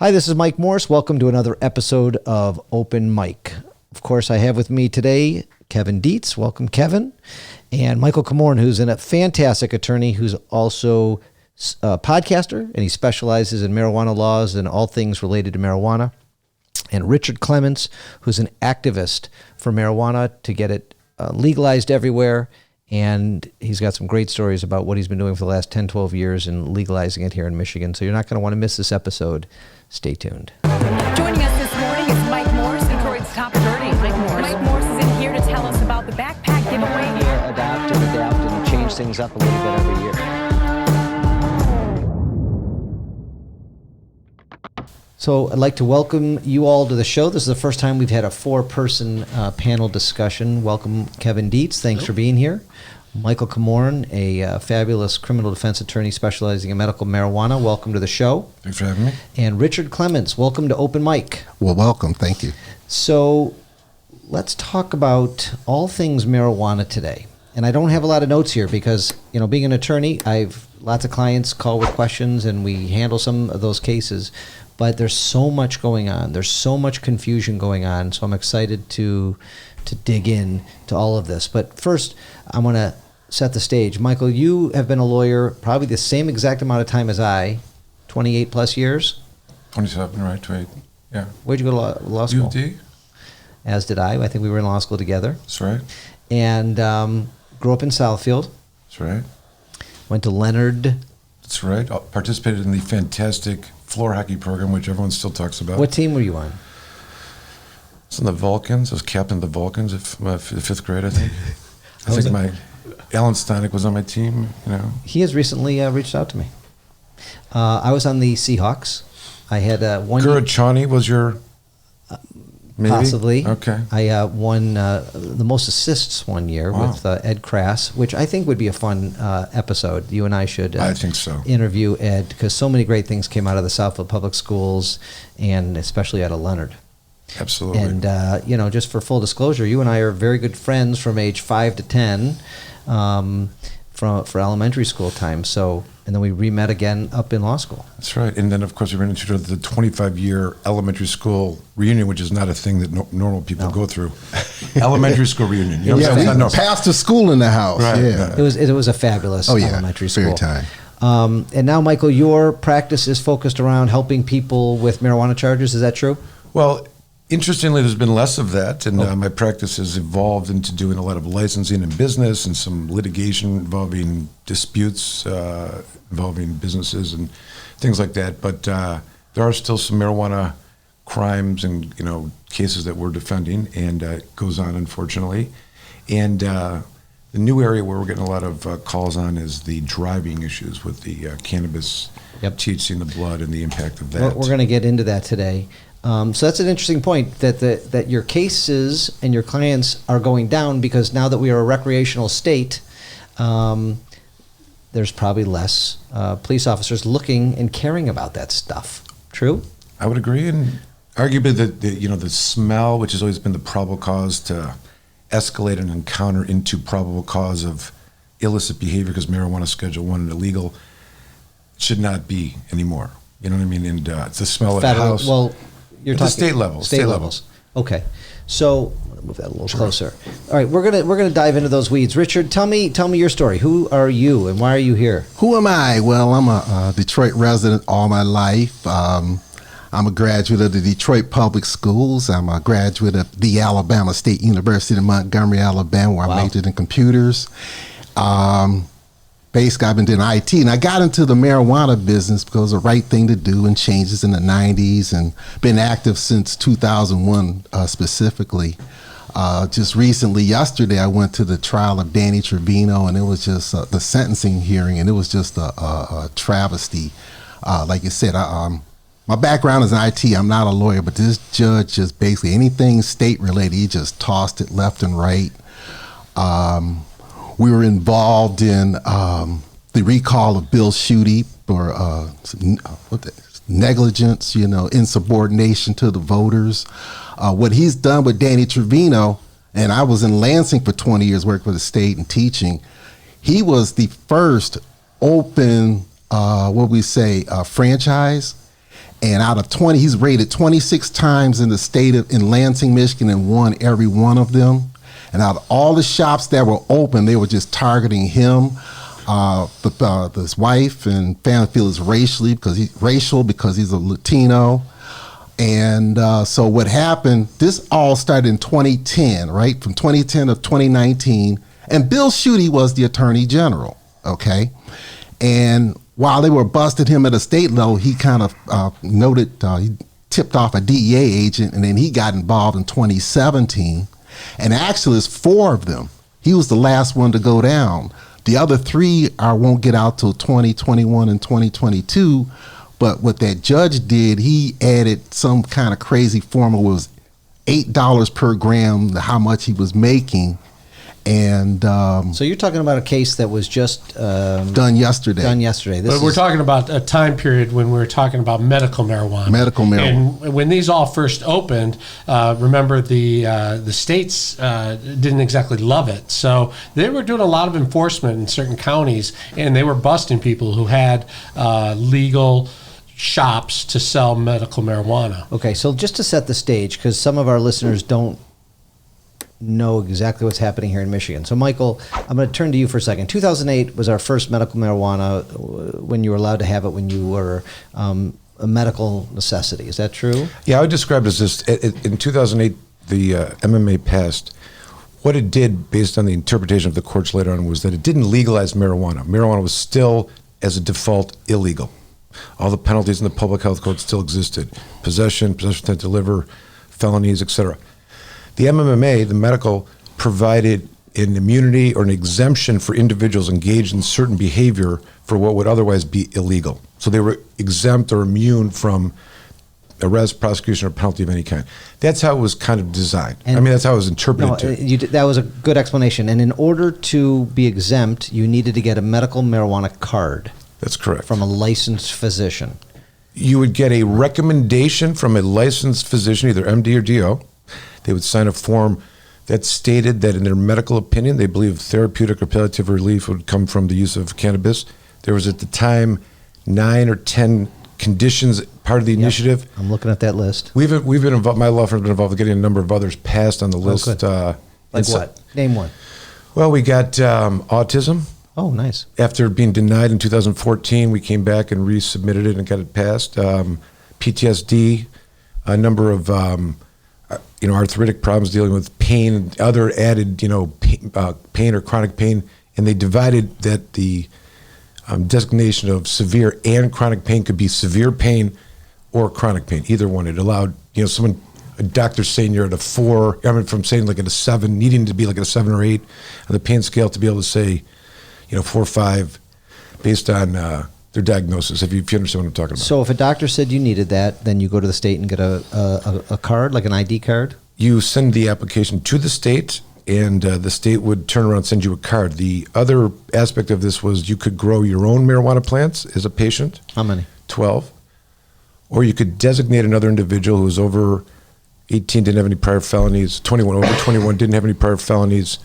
Hi, this is Mike Morse. Welcome to another episode of Open Mic. Of course, I have with me today Kevin Dietz. Welcome, Kevin. And Michael Komorn, who's a fantastic attorney who's also a podcaster, and he specializes in marijuana laws and all things related to marijuana. And Richard Clement, who's an activist for marijuana to get it legalized everywhere. And he's got some great stories about what he's been doing for the last 10, 12 years and legalizing it here in Michigan. So you're not going to want to miss this episode. Stay tuned. Joining us this morning is Mike Morse, Detroit's top attorney. Mike Morse is in here to tell us about the backpack giveaway. Adapt and change things up a little bit every year. So I'd like to welcome you all to the show. This is the first time we've had a four-person panel discussion. Welcome, Kevin Dietz. Thanks for being here. Michael Komorn, a fabulous criminal defense attorney specializing in medical marijuana. Welcome to the show. Thanks for having me. And Richard Clement, welcome to Open Mic. Well, welcome. Thank you. So let's talk about all things marijuana today. And I don't have a lot of notes here because, you know, being an attorney, I've lots of clients call with questions and we handle some of those cases. But there's so much going on. There's so much confusion going on. So I'm excited to dig in to all of this. But first, I'm going to set the stage. Michael, you have been a lawyer probably the same exact amount of time as I, 28 plus years. 27, right? 28. Yeah. Where'd you go to law school? UD. As did I. I think we were in law school together. That's right. And grew up in Southfield. That's right. Went to Leonard. That's right. Participated in the fantastic floor hockey program, which everyone still talks about. What team were you on? It's in the Vulcans. I was captain of the Vulcans in fifth grade, I think. I think Alan Stonick was on my team, you know. He has recently reached out to me. I was on the Seahawks. I had one... Gurachani was your... Maybe? Possibly. Okay. I won the most assists one year with Ed Crass, which I think would be a fun episode. You and I should I think so. Interview Ed, because so many great things came out of the Southfield Public Schools, and especially out of Leonard. Absolutely. And, you know, just for full disclosure, you and I are very good friends from age 5 to 10 for elementary school time. So, and then we re-met again up in law school. That's right. And then, of course, we ran into the 25-year elementary school reunion, which is not a thing that normal people go through. Elementary school reunion. You know we passed the school in the house. Right. Yeah. It was a fabulous elementary school. Fair time. And now, Michael, your practice is focused around helping people with marijuana charges. Is that true? Well, interestingly, there's been less of that, and my practice has evolved into doing a lot of licensing and business and some litigation involving disputes involving businesses and things like that. But there are still some marijuana crimes and cases that we're defending, and it goes on, unfortunately. And the new area where we're getting a lot of calls on is the driving issues with the cannabis, THC in the blood, and the impact of that. We're going to get into that today. So that's an interesting point, that your cases and your clients are going down because now that we are a recreational state, there's probably less police officers looking and caring about that stuff. True? I would agree, and arguably the smell, which has always been the probable cause to escalate an encounter into probable cause of illicit behavior, because marijuana Schedule 1 and illegal, should not be anymore. You know what I mean? And it's the smell of the house. Well, you're talking state levels. State levels. Okay, so I'm gonna move that a little closer. All right, we're gonna dive into those weeds. Richard, tell me your story. Who are you, and why are you here? Who am I? Well, I'm a Detroit resident all my life. I'm a graduate of the Detroit Public Schools. I'm a graduate of the Alabama State University in Montgomery, Alabama, where I majored in computers. Basically, I've been doing IT, and I got into the marijuana business because it was the right thing to do, and changes in the 90s, and been active since 2001 specifically. Just recently, yesterday, I went to the trial of Danny Trevino, and it was just the sentencing hearing, and it was just a travesty. Like you said, my background is in IT. I'm not a lawyer, but this judge just basically anything state related, he just tossed it left and right. We were involved in the recall of Bill Schuette for negligence, insubordination to the voters. What he's done with Danny Trevino, and I was in Lansing for 20 years, working for the state and teaching. He was the first open, franchise. And out of 20, he's raided 26 times in the state in Lansing, Michigan, and won every one of them. And out of all the shops that were open, they were just targeting him, his wife, and family feel is racial because he's a Latino. And so what happened, this all started in 2010, right? From 2010 to 2019. And Bill Schuette was the attorney general, okay? And while they were busting him at a state level, he kind of he tipped off a DEA agent, and then he got involved in 2017. And actually, it's 4 of them. He was the last one to go down. The other 3 won't get out till 2021 and 2022. But what that judge did, he added some kind of crazy formula. It was $8 per gram, how much he was making. And so you're talking about a case that was just done yesterday. But we're talking about a time period when we're talking about medical marijuana. And when these all first opened, remember the states didn't exactly love it. So they were doing a lot of enforcement in certain counties, and they were busting people who had legal shops to sell medical marijuana. Okay, so just to set the stage, because some of our listeners don't know exactly what's happening here in Michigan. So, Michael, I'm going to turn to you for a second. 2008 was our first medical marijuana when you were allowed to have it when you were a medical necessity. Is that true? Yeah, I would describe it as this. In 2008, the MMA passed. What it did, based on the interpretation of the courts later on, was that it didn't legalize marijuana. Marijuana was still, as a default, illegal. All the penalties in the public health code still existed. Possession intent to deliver, felonies, etc. The MMMA, the medical, provided an immunity or an exemption for individuals engaged in certain behavior for what would otherwise be illegal. So they were exempt or immune from arrest, prosecution, or penalty of any kind. That's how it was kind of designed. And that's how it was interpreted. That was a good explanation. And in order to be exempt, you needed to get a medical marijuana card. That's correct. From a licensed physician. You would get a recommendation from a licensed physician, either MD or DO. They would sign a form that stated that in their medical opinion, they believe therapeutic or palliative relief would come from the use of cannabis. There was at the time 9 or 10 conditions part of the initiative. I'm looking at that list. We've been involved. My law firm has been involved in getting a number of others passed on the list. Like what? Name one. Well, we got autism. Oh, nice. After being denied in 2014, we came back and resubmitted it and got it passed. PTSD, a number of arthritic problems dealing with pain and other added pain or chronic pain, and they divided that the designation of severe and chronic pain could be severe pain or chronic pain. Either one. It allowed a doctor saying you're at a 4, from saying like at a 7, needing to be like at a 7 or 8 on the pain scale to be able to say 4 or 5 based on their diagnosis, if you understand what I'm talking about. So if a doctor said you needed that, then you go to the state and get a card, like an ID card? You send the application to the state, and the state would turn around and send you a card. The other aspect of this was you could grow your own marijuana plants as a patient. How many? 12. Or you could designate another individual who was over 18, didn't have any prior felonies, 21, over 21, didn't have any prior felonies,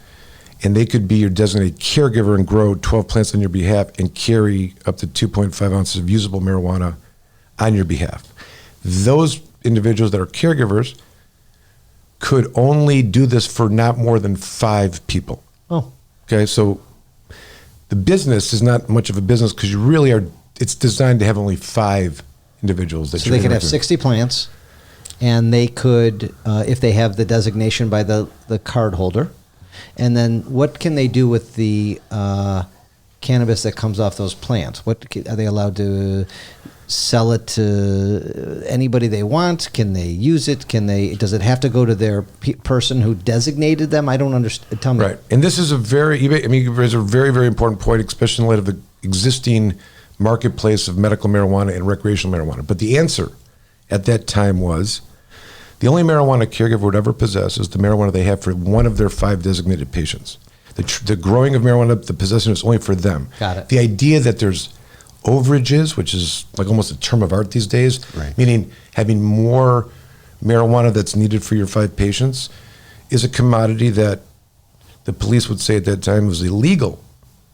and they could be your designated caregiver and grow 12 plants on your behalf and carry up to 2.5 ounces of usable marijuana on your behalf. Those individuals that are caregivers could only do this for not more than 5 people. Oh. Okay, so the business is not much of a business because you really are, it's designed to have only 5 individuals. So they could have 60 plants, and they could, if they have the designation by the card holder. And then what can they do with the cannabis that comes off those plants? Are they allowed to sell it to anybody they want? Can they use it? Does it have to go to their person who designated them? I don't understand. Tell me. Right. And this is you raise a very, very important point, especially in light of the existing marketplace of medical marijuana and recreational marijuana. But the answer at that time was, the only marijuana a caregiver would ever possess is the marijuana they have for one of their 5 designated patients. The growing of marijuana, the possession is only for them. Got it. The idea that there's overages, which is like almost a term of art these days, right, meaning having more marijuana that's needed for your 5 patients, is a commodity that the police would say at that time was illegal,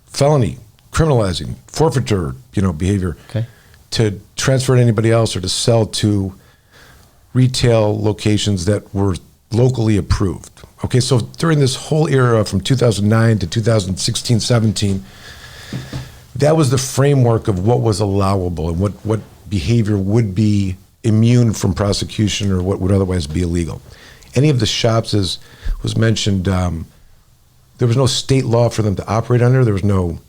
felony, criminalizing, forfeiture, behavior. Okay. to transfer to anybody else or to sell to retail locations that were locally approved. Okay, so during this whole era from 2009 to 2016, 17, that was the framework of what was allowable and what behavior would be immune from prosecution or what would otherwise be illegal. Any of the shops, as was mentioned, there was no state law for them to operate under. There was no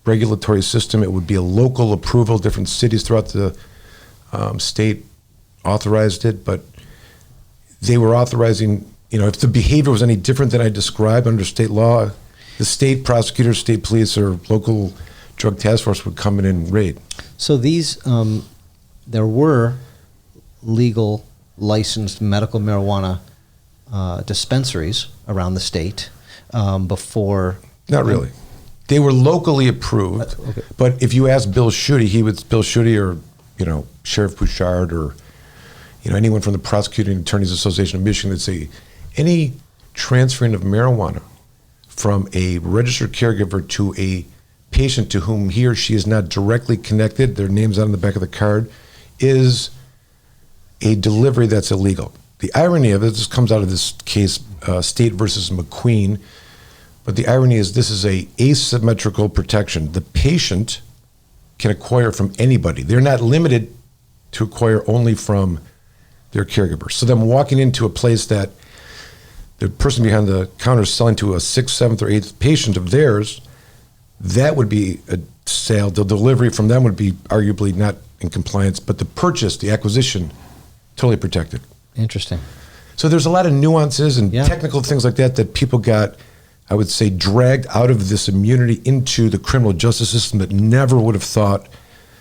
regulatory system. It would be a local approval. Different cities throughout the state authorized it, but they were authorizing, if the behavior was any different than I described under state law, the state prosecutors, state police, or local drug task force would come in and raid. So these, there were legal licensed medical marijuana dispensaries around the state before. Not really. They were locally approved, okay. But if you ask Bill Schuette or Sheriff Bouchard or anyone from the Prosecuting Attorneys Association of Michigan, would say any transferring of marijuana from a registered caregiver to a patient to whom he or she is not directly connected, their name's on the back of the card, is a delivery that's illegal. The irony of it, this comes out of this case, State versus McQueen, but the irony is this is a asymmetrical protection. The patient can acquire from anybody. They're not limited to acquire only from their caregiver. So them walking into a place that the person behind the counter is selling to a 6th, 7th, or 8th patient of theirs, that would be a sale. The delivery from them would be arguably not in compliance, but the purchase, the acquisition, totally protected. Interesting. So there's a lot of nuances and technical things like that people got, I would say, dragged out of this immunity into the criminal justice system that never would have thought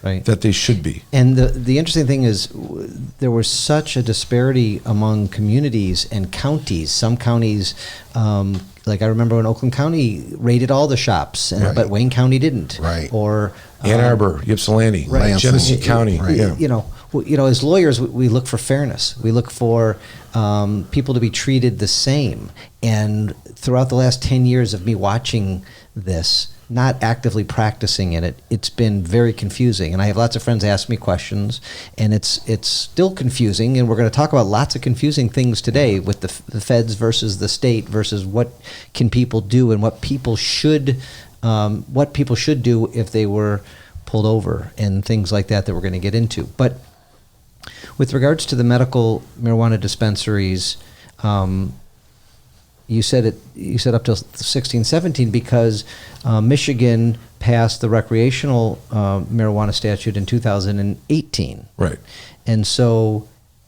that they should be. And the interesting thing is there was such a disparity among communities and counties. Some counties, like I remember when Oakland County raided all the shops, but Wayne County didn't. Right. Or Ann Arbor, Ypsilanti, Genesee County. Right. As lawyers, we look for fairness. We look for people to be treated the same. And throughout the last 10 years of me watching this, not actively practicing in it, it's been very confusing. And I have lots of friends ask me questions, and it's still confusing. And we're going to talk about lots of confusing things today with the feds versus the state versus what can people do and what people should do if they were pulled over and things like that we're going to get into. But with regards to the medical marijuana dispensaries, you said up till 16, 17 because Michigan passed the recreational marijuana statute in 2018. Right. And so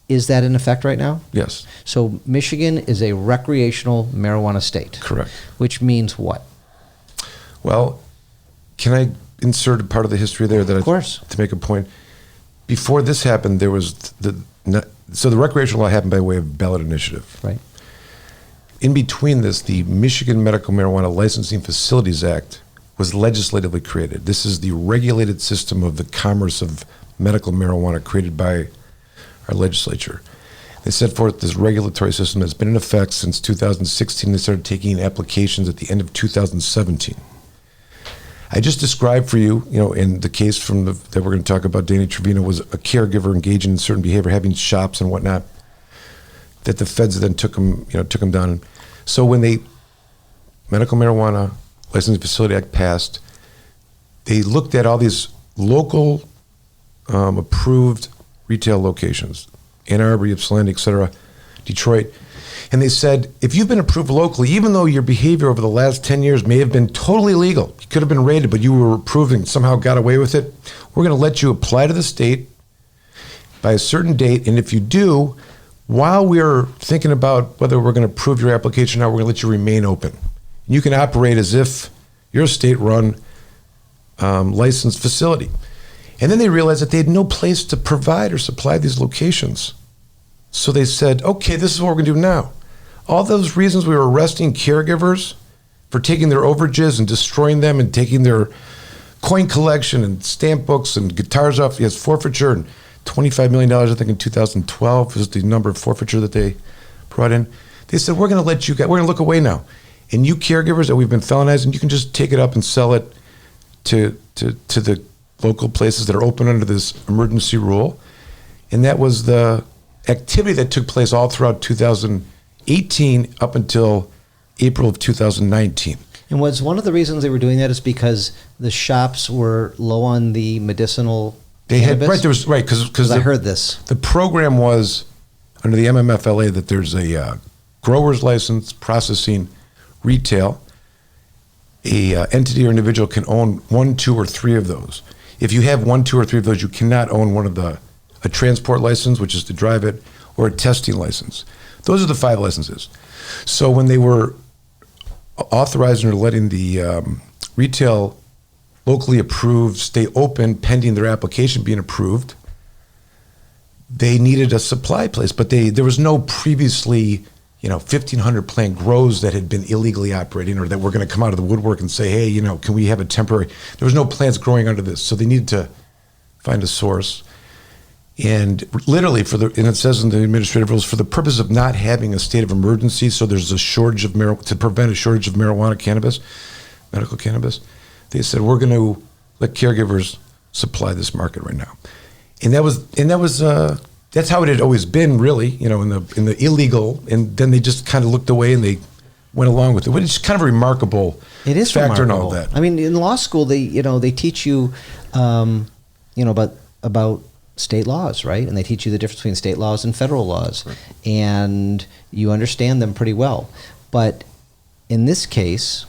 is that in effect right now? Yes. So Michigan is a recreational marijuana state. Correct. Which means what? Well, can I insert a part of the history there Of course. To make a point? Before this happened, there was the recreational law happened by way of ballot initiative. Right. In between this, the Michigan Medical Marijuana Licensing Facilities Act was legislatively created. This is the regulated system of the commerce of medical marijuana created by our legislature. They set forth this regulatory system that's been in effect since 2016. They started taking applications at the end of 2017. I just described for you, in the case that we're going to talk about, Danny Trevino was a caregiver engaging in certain behavior, having shops and whatnot, that the feds then took him down. So when the Medical Marijuana Licensing Facility Act passed, they looked at all these local approved retail locations, Ann Arbor, Ypsilanti, et cetera, Detroit, and they said, if you've been approved locally, even though your behavior over the last 10 years may have been totally legal, you could have been raided, but you were approved and somehow got away with it, we're going to let you apply to the state by a certain date, and if you do, while we're thinking about whether we're going to approve your application or not, we're going to let you remain open. You can operate as if you're a state-run licensed facility. And then they realized that they had no place to provide or supply these locations. So they said, okay, this is what we're going to do now. All those reasons we were arresting caregivers for taking their overages and destroying them and taking their coin collection and stamp books and guitars off, yes, forfeiture, and $25 million, I think, in 2012 is the number of forfeiture that they brought in. They said, we're going to let you guys, we're going to look away now. And you caregivers that we've been felonizing, you can just take it up and sell it to the local places that are open under this emergency rule. And that was the activity that took place all throughout 2018 up until April of 2019. And was one of the reasons they were doing that is because the shops were low on the medicinal cannabis? Because I heard this. The program was under the MMFLA that there's a grower's license, processing, retail. A entity or individual can own 1, 2, or 3 of those. If you have 1, 2, or 3 of those, you cannot own a transport license, which is to drive it, or a testing license. Those are the 5 licenses. So when they were authorizing or letting the retail locally approved stay open pending their application being approved, they needed a supply place, but there was no previously 1,500 plant grows that had been illegally operating or that were going to come out of the woodwork and say, hey, can we have a temporary? There was no plants growing under this, so they needed to find a source. And literally, and it says in the administrative rules, for the purpose of not having a state of emergency, so there's a shortage of to prevent a shortage of marijuana cannabis, medical cannabis, they said we're going to let caregivers supply this market right now. And that's how it had always been, really, in the illegal. And then they just kind of looked away and they went along with it. But it's kind of a remarkable factor in all that. I mean, in law school, they teach you, about state laws, right? And they teach you the difference between state laws and federal laws, right. And you understand them pretty well. But in this case,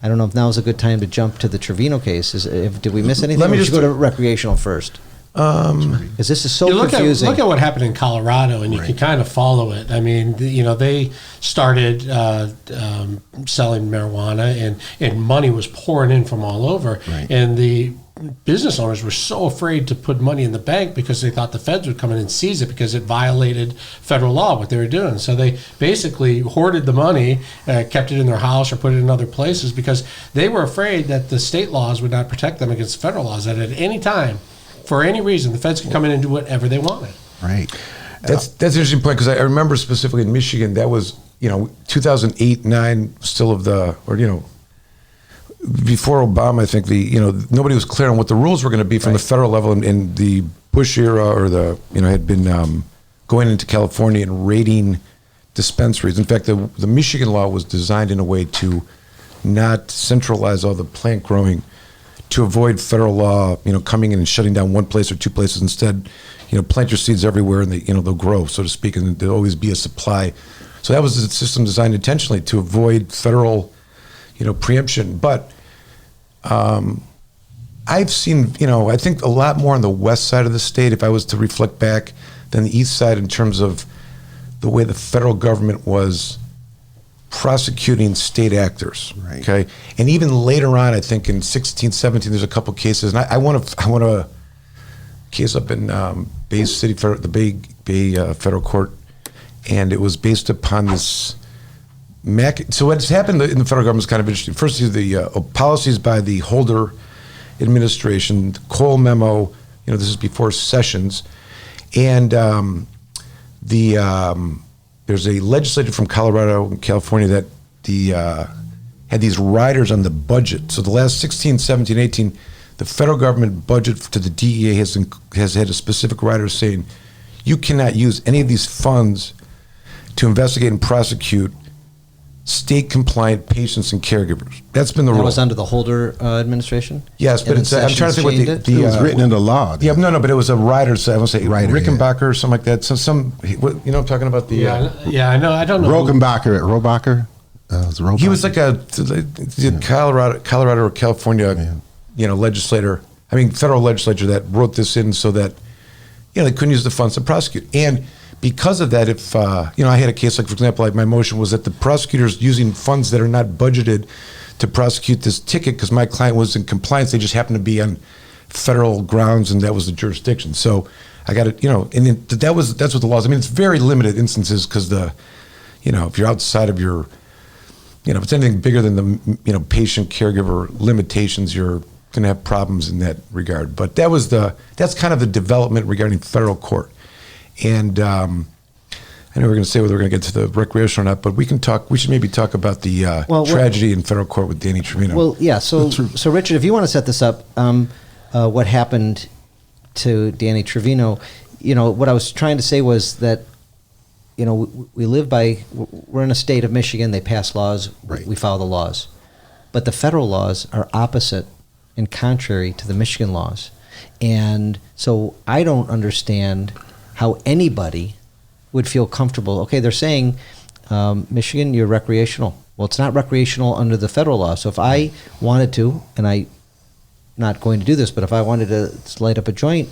I don't know if now is a good time to jump to the Trevino case. Did we miss anything? Let me just go to recreational first. Because this is so confusing. Look at what happened in Colorado, and you can kind of follow it. I mean, they started selling marijuana, and money was pouring in from all over, right. And the business owners were so afraid to put money in the bank because they thought the feds would come in and seize it because it violated federal law, what they were doing. So they basically hoarded the money, kept it in their house or put it in other places because they were afraid that the state laws would not protect them against federal laws, that at any time, for any reason, the feds could come in and do whatever they wanted. Right. That's an interesting point because I remember specifically in Michigan, that was, 2008, 9, still before Obama, I think nobody was clear on what the rules were going to be from the federal level, and the Bush era or had been going into California and raiding dispensaries. In fact, the Michigan law was designed in a way to not centralize all the plant growing, to avoid federal law, coming in and shutting down one place or 2 places. Instead, plant your seeds everywhere and they'll grow, so to speak, and there'll always be a supply. So that was a system designed intentionally to avoid federal, preemption. But I've seen, I think a lot more on the west side of the state, if I was to reflect back, than the east side in terms of the way the federal government was prosecuting state actors. Right. Okay. And even later on, I think in 16, 17, there's a couple cases. And I want a case up in Bay City, the Bay Federal Court. And it was based upon this so what's happened in the federal government is kind of interesting. First, the policies by the Holder administration, the Cole memo, this is before Sessions. And there's a legislator from Colorado and California that had these riders on the budget. So the last 16, 17, 18, the federal government budget to the DEA has had a specific rider saying you cannot use any of these funds to investigate and prosecute state-compliant patients and caregivers. That's been the rule. That was under the Holder administration? Yes, but I'm trying to think what it was written into law. Yeah, no, but it was a rider. So I want to say Rickenbacker or something like that. So I'm talking about the... Yeah, I know. I don't know. Robacher. He was like a Colorado or California, legislator. I mean, federal legislature that wrote this in so that, they couldn't use the funds to prosecute. And because of that, if, I had a case, like, for example, my motion was that the prosecutors using funds that are not budgeted to prosecute this ticket because my client was in compliance, they just happened to be on federal grounds and that was the jurisdiction. So I got it, and that's what the law is. I mean, it's very limited instances because if you're outside of your, if it's anything bigger than the, patient caregiver limitations, you're going to have problems in that regard. But that's kind of the development regarding federal court. And I know we're going to say whether we're going to get to the recreational or not, but we should maybe talk about the tragedy in federal court with Danny Trevino. Well, yeah. So Richard, if you want to set this up, what happened to Danny Trevino, what I was trying to say was that, we live we're in a state of Michigan, they pass laws, Right. we follow the laws. But the federal laws are opposite and contrary to the Michigan laws. And so I don't understand how anybody would feel comfortable. Okay, they're saying, Michigan, you're recreational. Well, it's not recreational under the federal law. So if I wanted to, and I'm not going to do this, but if I wanted to light up a joint,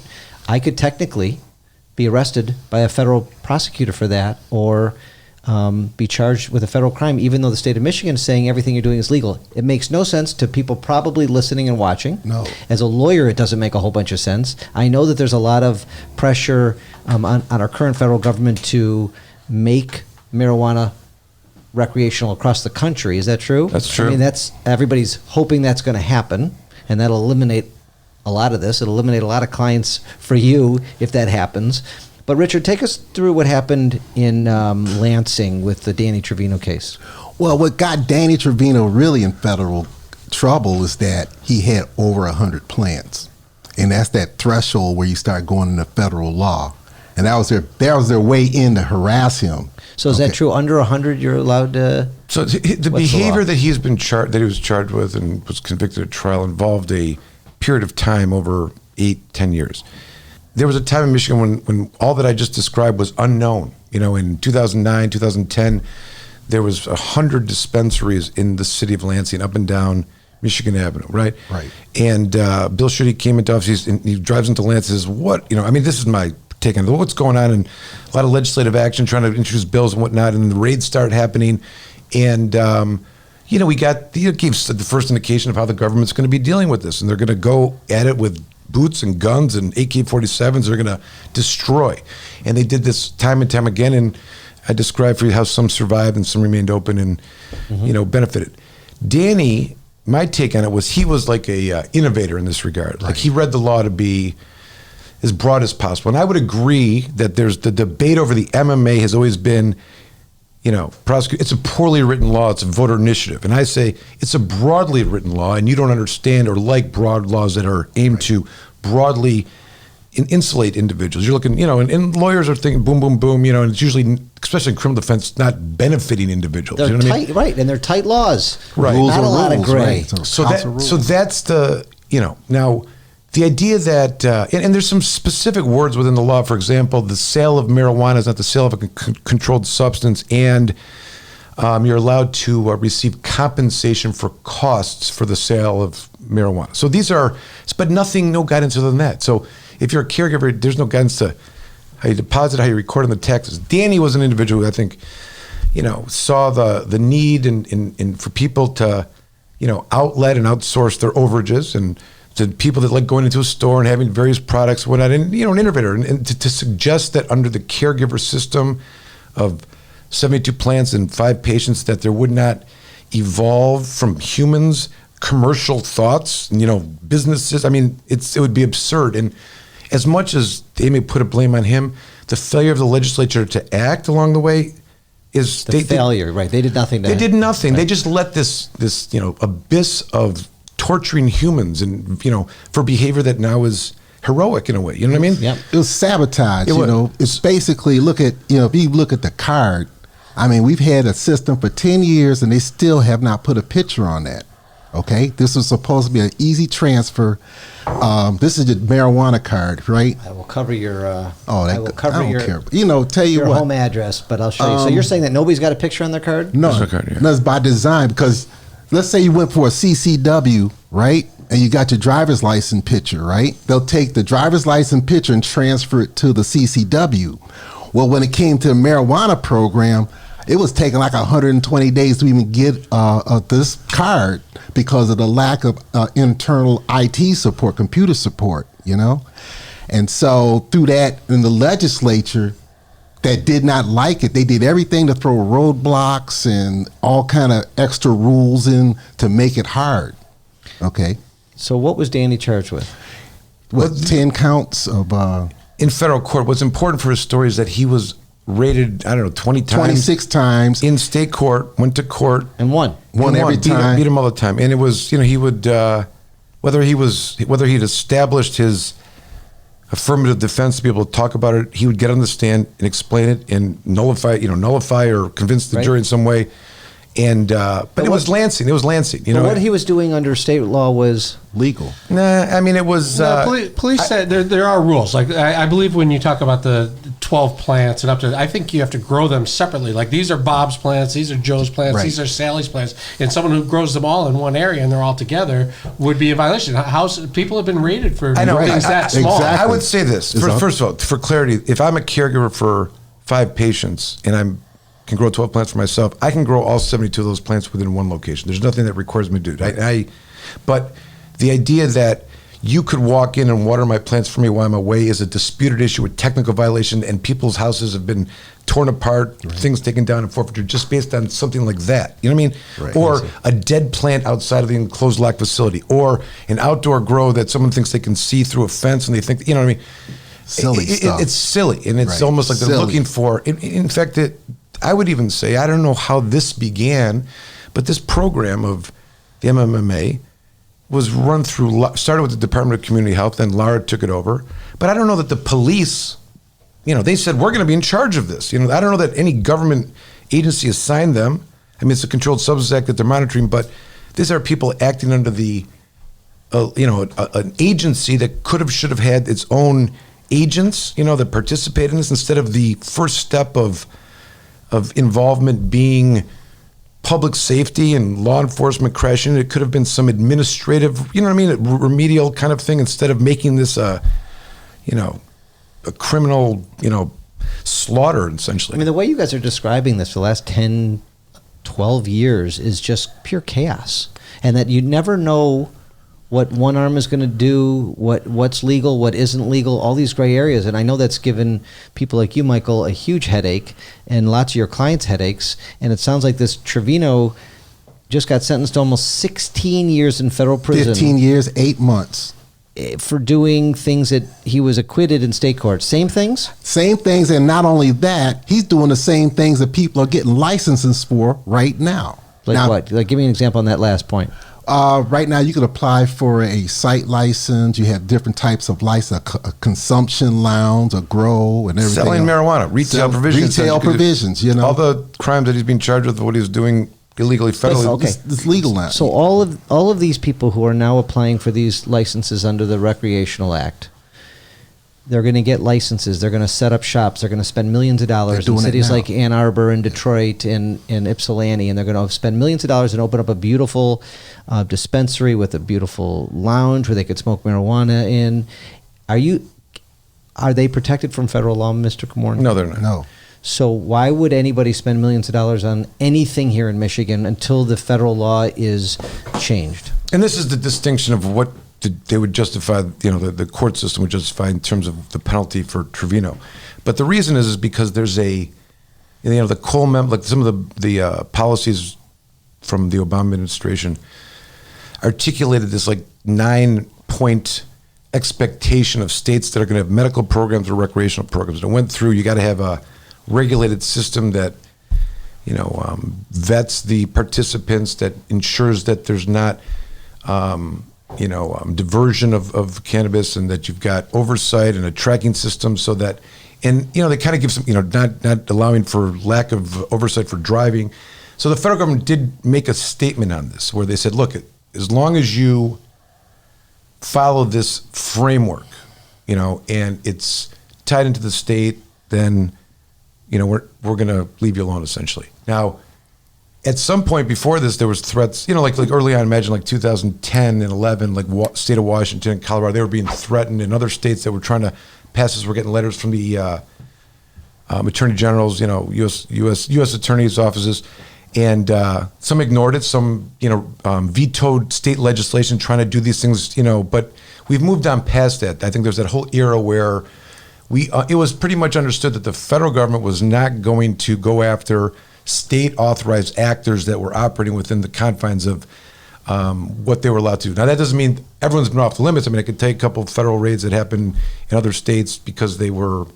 I could technically be arrested by a federal prosecutor for that, or be charged with a federal crime, even though the state of Michigan is saying everything you're doing is legal. It makes no sense to people probably listening and watching. No. As a lawyer, it doesn't make a whole bunch of sense. I know that there's a lot of pressure on our current federal government to make marijuana recreational across the country. Is that true? That's true. I mean, everybody's hoping that's going to happen, and that'll eliminate a lot of this. It'll eliminate a lot of clients for you if that happens. But Richard, take us through what happened in Lansing with the Danny Trevino case. Well, what got Danny Trevino really in federal trouble is that he had over 100 plants. And that's that threshold where you start going into federal law. And that was their way in to harass him. So is that true? Under 100, you're allowed to? So the behavior that he was charged with and was convicted at trial involved a period of time over 8-10 years. There was a time in Michigan when all that I just described was unknown. In 2009, 2010, there was 100 dispensaries in the city of Lansing, up and down Michigan Avenue, right? Right. And Bill Schuette came into office, and he drives into Lansing and says, this is my take on what's going on, and a lot of legislative action trying to introduce bills and whatnot, and the raids started happening. And, gave the first indication of how the government's going to be dealing with this, and they're going to go at it with boots and guns and AK-47s. They're going to destroy. And they did this time and time again, and I described for you how some survived and some remained open and, benefited. Danny, my take on it was he was like a innovator in this regard. Right. Like he read the law to be as broad as possible. And I would agree that there's the debate over the MMA has always been, it's a poorly written law. It's a voter initiative. And I say it's a broadly written law, and you don't understand or like broad laws that are aimed to broadly insulate individuals. You're looking, and lawyers are thinking boom, boom, boom, and it's usually, especially in criminal defense, not benefiting individuals. They're tight, I mean? Right, and they're tight laws. Right. Rules not are a lot rules, of gray. Right. So that's the, now the idea that, and there's some specific words within the law. For example, the sale of marijuana is not the sale of a controlled substance, and you're allowed to receive compensation for costs for the sale of marijuana. So these are, but no guidance other than that. So if you're a caregiver, there's no guidance to how you deposit, how you record on the taxes. Danny was an individual who I think, saw the need in for people to, outlet and outsource their overages, and to people that like going into a store and having various products and whatnot, and an innovator, and to suggest that under the caregiver system of 72 plants and 5 patients that there would not evolve from humans commercial thoughts and businesses. I mean, it would be absurd. And as much as they may put a blame on him, the failure of the legislature to act along the way is failure. Right? They did nothing. They did nothing. Right. They just let this abyss of torturing humans and for behavior that now is heroic in a way. You know what I mean? Yep. It was sabotage. It's basically if you look at the card. I mean, we've had a system for 10 years and they still have not put a picture on that. Okay, this was supposed to be an easy transfer. This is the marijuana card, right? I will cover your. I don't care. Tell you your what. home address, but I'll show you. So you're saying that nobody's got a picture on their card? No, There's no card, yeah. That's by design, because let's say you went for a CCW, right? And you got your driver's license picture, right? They'll take the driver's license picture and transfer it to the CCW. Well, when it came to the marijuana program, it was taking like 120 days to even get this card because of the lack of internal IT support, computer support, And so through that, in the legislature that did not like it, they did everything to throw roadblocks and all kind of extra rules in to make it hard. Okay. So what was Danny charged with? 10 counts of... in federal court, what's important for his story is that he was raided, 20 times. 26 times. In state court, went to court. And won. Won every time. Beat him all the time. And it was, he would whether he'd established his affirmative defense to be able to talk about it, he would get on the stand and explain it and nullify or convince the jury in some way. And but it was Lansing. It was Lansing. You know what he was doing under state law was legal. Nah, I mean it was. Police said there are rules. Like I believe when you talk about the 12 plants and up to, I think you have to grow them separately. Like these are Bob's plants, these are Joe's plants, Right. these are Sally's plants, and someone who grows them all in one area and they're all together would be a violation. People have been raided for things that small. Exactly. I would say this first of all, for clarity. If I'm a caregiver for 5 patients and I can grow 12 plants for myself, I can grow all 72 of those plants within one location. There's nothing that requires me to do it. But the idea that you could walk in and water my plants for me while I'm away is a disputed issue with technical violation, and people's houses have been torn apart, things taken down and forfeited just based on something like that. You know what I mean? Right. Or a dead plant outside of the enclosed lock facility, or an outdoor grow that someone thinks they can see through a fence and they think, you know what I mean? Silly stuff. It's silly, and it's almost like they're Silly. looking for. In fact, I would even say, I don't know how this began, but this program of the MMMA was run through, started with the Department of Community Health, then Lara took it over. But I don't know that the police, they said, we're going to be in charge of this. I don't know that any government agency assigned them. I mean, it's a Controlled Substances Act that they're monitoring, but these are people acting under the, an agency that should have had its own agents, that participate in this, instead of the first step of involvement being public safety and law enforcement crashing. It could have been some administrative, remedial kind of thing, instead of making this a criminal, slaughter, essentially. I mean, the way you guys are describing this for the last 10, 12 years is just pure chaos. And that you never know what one arm is going to do, what's legal, what isn't legal, all these gray areas. And I know that's given people like you, Michael, a huge headache, and lots of your clients headaches. And it sounds like this Trevino just got sentenced to almost 16 years in federal prison. 15 years, 8 months. For doing things that he was acquitted in state court. Same things? Same things, and not only that, he's doing the same things that people are getting licenses for right now. Like what? Like, give me an example on that last point. Right now, you could apply for a site license. You have different types of license, a consumption lounge, a grow, and everything. Selling marijuana, retail provisions. Retail provisions, All the crimes that he's being charged with, what he's doing illegally, federally. Okay. It's legal now. So all of these people who are now applying for these licenses under the Recreational Act, they're going to get licenses. They're going to set up shops. They're going to spend millions of dollars in cities like Ann Arbor and Detroit and Ypsilanti, and they're going to spend millions of dollars and open up a beautiful dispensary with a beautiful lounge where they could smoke marijuana in. Are they protected from federal law, Mr. Komorn? No, they're not. No. So why would anybody spend millions of dollars on anything here in Michigan until the federal law is changed? And this is the distinction of what they would justify, the court system would justify in terms of the penalty for Trevino. But the reason is because there's the Coleman, like some of the policies from the Obama administration articulated this like 9-point expectation of states that are going to have medical programs or recreational programs. And it went through, you got to have a regulated system that, vets the participants, that ensures that there's not, diversion of cannabis, and that you've got oversight and a tracking system so that, and, they kind of give some, not allowing for lack of oversight for driving. So the federal government did make a statement on this where they said, look, as long as you follow this framework, and it's tied into the state, then, we're going to leave you alone, essentially. Now, at some point before this, there was threats, like early on, imagine like 2010 and 11, like state of Washington and Colorado, they were being threatened, and other states that were trying to pass this were getting letters from the attorney generals, U.S. attorneys' offices, and some ignored it, some, vetoed state legislation trying to do these things, but we've moved on past that. I think there's that whole era where it was pretty much understood that the federal government was not going to go after state authorized actors that were operating within the confines of what they were allowed to do. Now, that doesn't mean everyone's been off the limits. I mean, I could take a couple of federal raids that happened in other states because they were,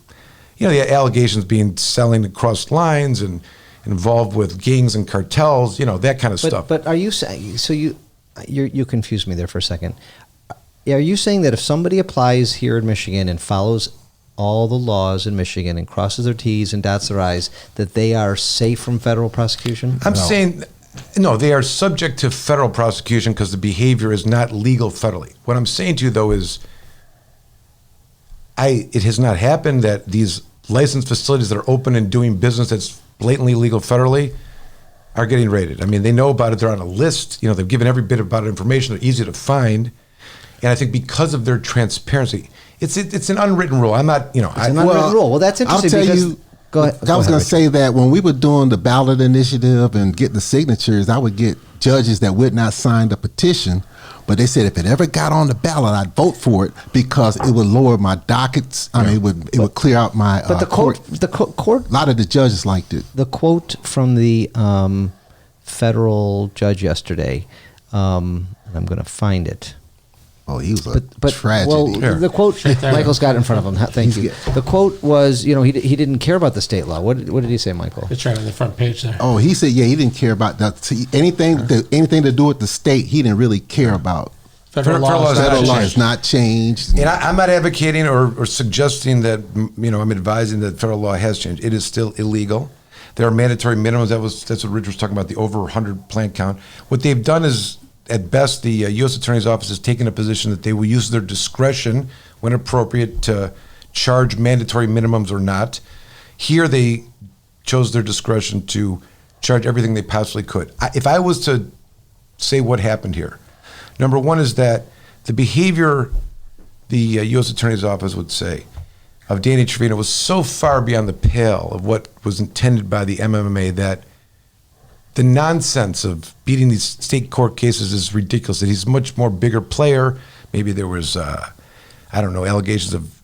the allegations being selling across lines and involved with gangs and cartels, that kind of stuff. But are you saying, so you confused me there for a second. are you saying that if somebody applies here in Michigan and follows all the laws in Michigan and crosses their T's and dots their I's, that they are safe from federal prosecution? I'm saying, no, they are subject to federal prosecution because the behavior is not legal federally. What I'm saying to you, though, is it has not happened that these licensed facilities that are open and doing business that's blatantly legal federally are getting raided. I mean, they know about it. They're on a list. You know, they've given every bit about it information. They're easy to find. And I think because of their transparency, it's an unwritten rule. I'm not, it's an unwritten rule. Well, that's interesting. I'll tell you. Go ahead. I was going to say that when we were doing the ballot initiative and getting the signatures, I would get judges that would not sign the petition, but they said if it ever got on the ballot, I'd vote for it because it would lower my dockets. I mean, it would clear out my. But the court, a lot of the judges liked it. The quote from the federal judge yesterday, and I'm going to find it. Oh, he was a tragedy. Well, the quote, Michael's got it in front of him. Thank you. The quote was, he didn't care about the state law. What did he say, Michael? It's right on the front page there. Oh, he said, he didn't care about that. Anything to do with the state, he didn't really care about. Federal law has not changed. And I'm not advocating or suggesting that, I'm advising that federal law has changed. It is still illegal. There are mandatory minimums. That's what Richard was talking about, the over 100 plant count. What they've done is, at best, the U.S. Attorney's Office has taken a position that they will use their discretion when appropriate to charge mandatory minimums or not. Here, they chose their discretion to charge everything they possibly could. If I was to say what happened here, number one is that the behavior the U.S. Attorney's Office would say of Danny Trevino was so far beyond the pale of what was intended by the MMMA that the nonsense of beating these state court cases is ridiculous. That he's a much more bigger player. Maybe there was, allegations of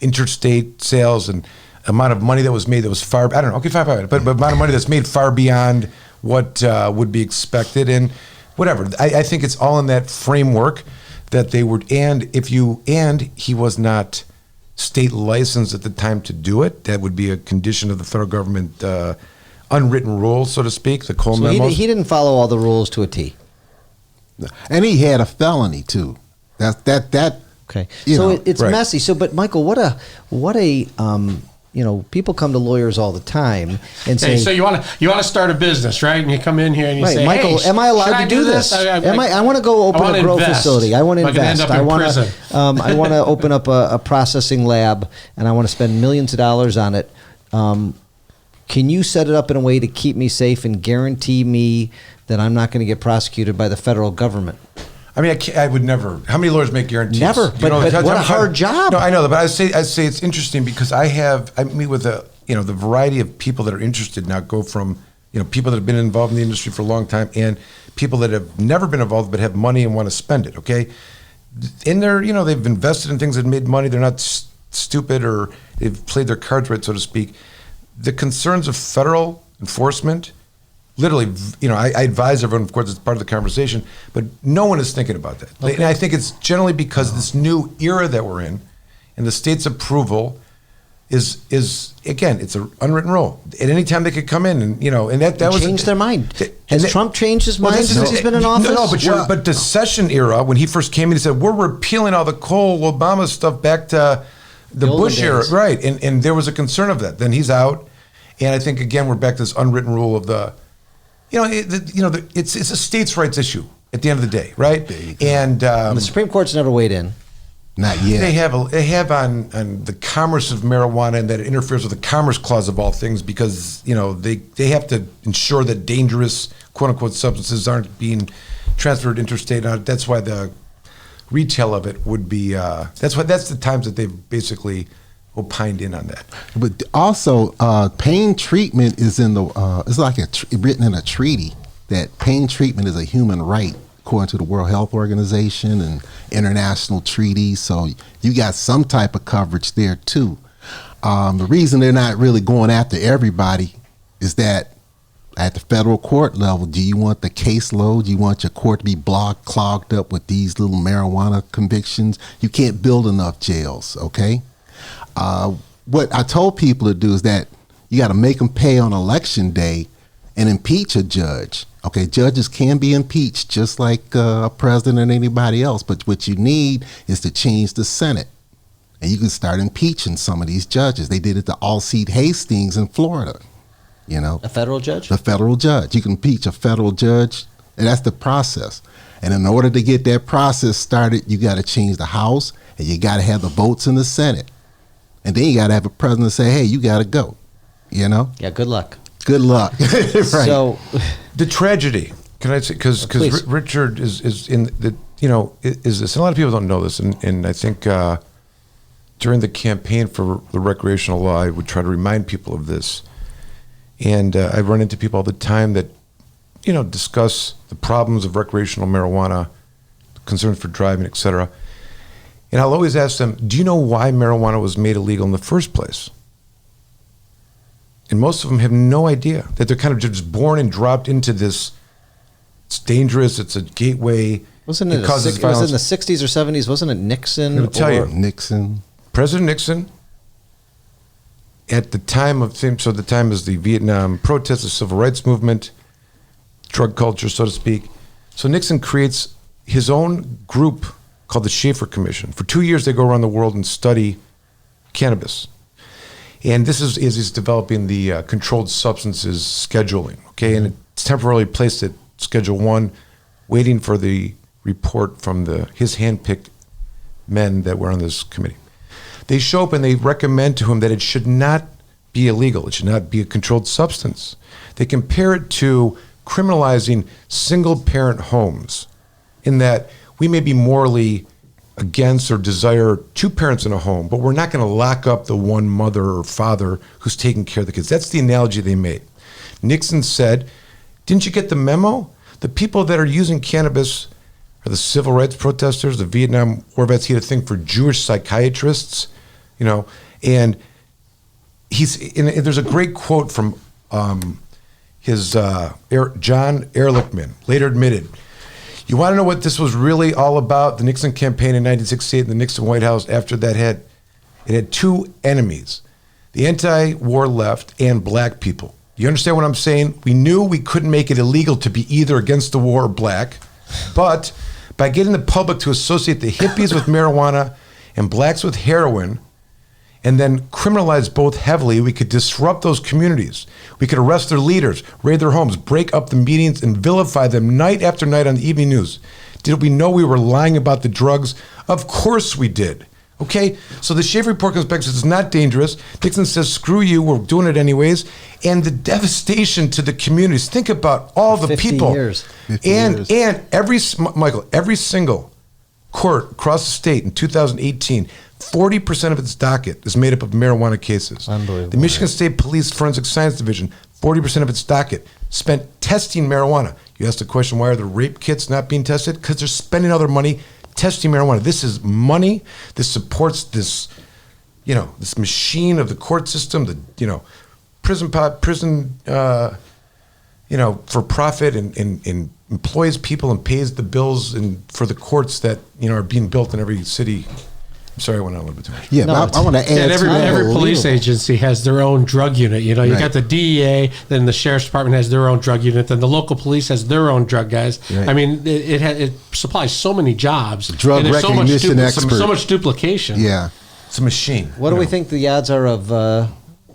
interstate sales and amount of money that was made that was far, I don't know, okay, fine, but amount of money that's made far beyond what would be expected and whatever. I think it's all in that framework that they would, and he was not state licensed at the time to do it. That would be a condition of the federal government unwritten rules, so to speak, the Cole memos. He didn't follow all the rules to a T. And he had a felony too. That okay. So it's right. messy. So, but Michael, what a people come to lawyers all the time and say, hey, so you want to start a business, right? And you come in here and you say, Michael, hey, am I allowed to do this? I want to go open a grow facility. I want to invest. I want to open up a processing lab, and I want to spend millions of dollars on it. Can you set it up in a way to keep me safe and guarantee me that I'm not going to get prosecuted by the federal government? I mean, I would never. How many lawyers make guarantees? Never. But what a hard job. No, I know that, but I say it's interesting because I meet with the variety of people that are interested now go from people that have been involved in the industry for a long time and people that have never been involved but have money and want to spend it. Okay, and they've invested in things that made money. They're not stupid or they've played their cards right, so to speak. The concerns of federal enforcement, literally, I advise everyone, of course, it's part of the conversation, but no one is thinking about that. Okay. And I think it's generally because this new era that we're in and the state's approval is again, it's an unwritten rule. At any time they could come in and, and that was... Change their mind. Has Trump changed his mind since he's been in office? No, but the Session era, when he first came in, he said, we're repealing all the Cole Obama stuff back to the Bush era, right? And there was a concern of that. Then he's out, and I think again we're back to this unwritten rule of it's a states' rights issue at the end of the day, right? And the Supreme Court's never weighed in. Not yet. They have on the commerce of marijuana, and that it interferes with the Commerce Clause of all things because they have to ensure that dangerous quote unquote substances aren't being transferred interstate. That's why the retail of it would be that's the times that they've basically opined in on that. But also pain treatment is in the it's like written in a treaty that pain treatment is a human right according to the World Health Organization and international treaties, so you got some type of coverage there too. The reason they're not really going after everybody is that at the federal court level, do you want the caseload? Do you want your court to be clogged up with these little marijuana convictions? You can't build enough jails, okay? What I told people to do is that you got to make them pay on election day and impeach a judge. Okay, judges can be impeached just like a president and anybody else, but what you need is to change the Senate. And you can start impeaching some of these judges. They did it to Alcide Hastings in Florida, you know. A federal judge? The federal judge. You can impeach a federal judge, and that's the process. And in order to get that process started, you got to change the House, and you got to have the votes in the Senate. And then you got to have a president say, hey, you got to go, you know? Yeah, good luck. Good luck. Right. So, The tragedy, can I say, because Please. Richard is in the, you know, is this, and a lot of people don't know this, and I think during the campaign for the recreational law, I would try to remind people of this. And I run into people all the time that, you know, discuss the problems of recreational marijuana, concerns for driving, et cetera. And I'll always ask them, do you know why marijuana was made illegal in the first place? And most of them have no idea, that they're kind of just born and dropped into this. It's dangerous. It's a gateway. wasn't it, It causes it was in violence. the 60s or 70s? Wasn't it Nixon? Let me tell you. Nixon. President Nixon, at the time of, so the time is the Vietnam protests, the civil rights movement, drug culture, so to speak. So Nixon creates his own group called the Schaefer Commission. For 2 years, they go around the world and study cannabis. And this is as he's developing the controlled substances scheduling, okay? And it's temporarily placed at Schedule 1, waiting for the report from his handpicked men that were on this committee. They show up and they recommend to him that it should not be illegal. It should not be a controlled substance. They compare it to criminalizing single-parent homes, in that we may be morally against or desire two parents in a home, but we're not going to lock up the one mother or father who's taking care of the kids. That's the analogy they made. Nixon said, didn't you get the memo? The people that are using cannabis are the civil rights protesters, the Vietnam War vets. He had a thing for Jewish psychiatrists, you know, and there's a great quote from John Ehrlichman, later admitted, you want to know what this was really all about? The Nixon campaign in 1968 and the Nixon White House after that it had two enemies, the anti-war left and black people. You understand what I'm saying? We knew we couldn't make it illegal to be either against the war or black, but by getting the public to associate the hippies with marijuana and blacks with heroin, and then criminalize both heavily, we could disrupt those communities. We could arrest their leaders, raid their homes, break up the meetings, and vilify them night after night on the evening news. Did we know we were lying about the drugs? Of course we did. Okay? So the Schaefer report comes back and says it's not dangerous. Nixon says, screw you, we're doing it anyways. And the devastation to the communities. Think about all the 50 people. years. 50 And years. every single court across the state in 2018, 40% of its docket is made up of marijuana cases. Unbelievable. The Michigan State Police Forensic Science Division, 40% of its docket spent testing marijuana. You ask the question, why are the rape kits not being tested? Because they're spending all their money testing marijuana. This is money. This supports this, this machine of the court system, prison, for profit and employs people and pays the bills and for the courts that, are being built in every city. I'm sorry, I went on a little bit too much. Yeah, No, but I want to add. And every police Unbelievable. agency has their own drug unit. You Right. got the DEA, then the sheriff's department has their own drug unit, then the local police has their own drug guys. Right. I mean, it supplies so many jobs. Drug and there's recognition expert. so much duplication. Yeah. It's a machine. What do we think the odds are of the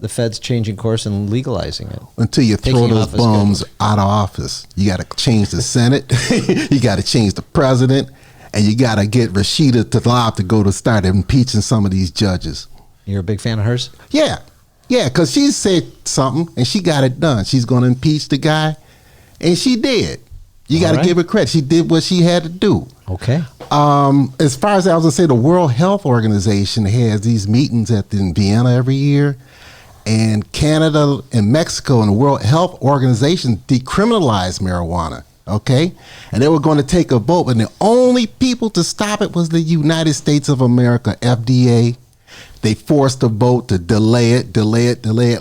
feds changing course and legalizing it? Until you throw Taking those off a bums schedule. out of office, you got to change the Senate, you got to change the president, and you got to get Rashida Tlaib to go to start impeaching some of these judges. You're a big fan of hers? Yeah, because she said something and she got it done. She's going to impeach the guy, and she did. You got All to right. give her credit. She did what she had to do. Okay. As far as I was going to say, the World Health Organization has these meetings in Vienna every year, and Canada and Mexico and the World Health Organization decriminalized marijuana. Okay, and they were going to take a vote, and the only people to stop it was the United States of America, FDA. They forced a vote to delay it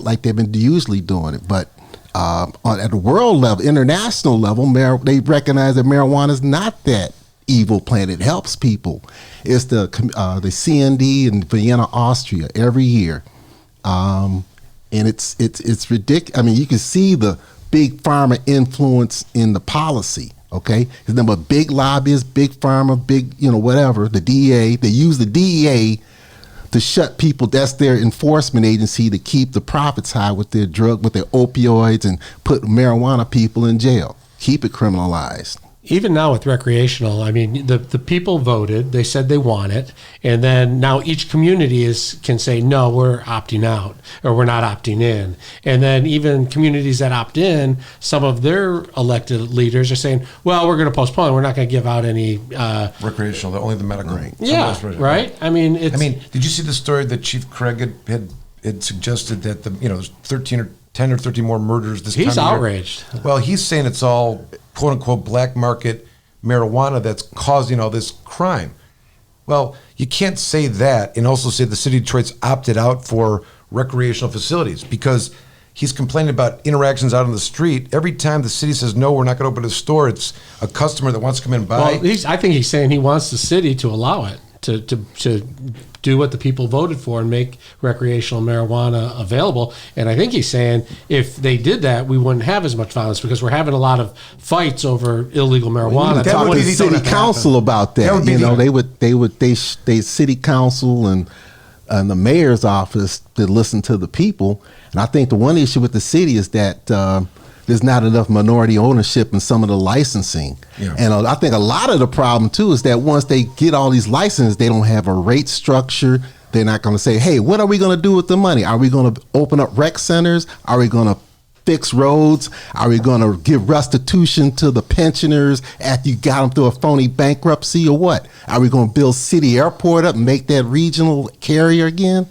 like they've been usually doing it. But at the world level, international level, they recognize that marijuana is not that evil plant. It helps people. It's the CND in Vienna, Austria, every year, and it's ridiculous. I mean, you can see the big pharma influence in the policy. Okay, there's number of big lobbyists, big pharma, big whatever. The DEA, they use the DEA to shut people. That's their enforcement agency to keep the profits high with their opioids, and put marijuana people in jail. Keep it criminalized. Even now with recreational, I mean, the people voted, they said they want it, and then now each community can say, no, we're opting out, or we're not opting in. And then even communities that opt in, some of their elected leaders are saying, well, we're going to postpone, we're not going to give out any... recreational, only the medical. Right. Yeah, right? I mean, did you see the story that Chief Craig had suggested that there's 10 or 13 more murders this time? He's outraged. Well, he's saying it's all quote unquote black market marijuana that's causing all this crime. Well, you can't say that and also say the city of Detroit's opted out for recreational facilities, because he's complaining about interactions out on the street. Every time the city says, no, we're not going to open a store, it's a customer that wants to come in and buy. Well, I think he's saying he wants the city to allow it, to do what the people voted for and make recreational marijuana available. And I think he's saying if they did that, we wouldn't have as much violence, because we're having a lot of fights over illegal marijuana. Talk to the city council about that. They city council and the mayor's office to listen to the people. And I think the one issue with the city is that there's not enough minority ownership in some of the licensing. Yeah. And I think a lot of the problem too is that once they get all these licenses, they don't have a rate structure. They're not going to say, hey, what are we going to do with the money? Are we going to open up rec centers? Are we going to fix roads? Are we going to give restitution to the pensioners after you got them through a phony bankruptcy, or what? Are we going to build city airport up and make that regional carrier again?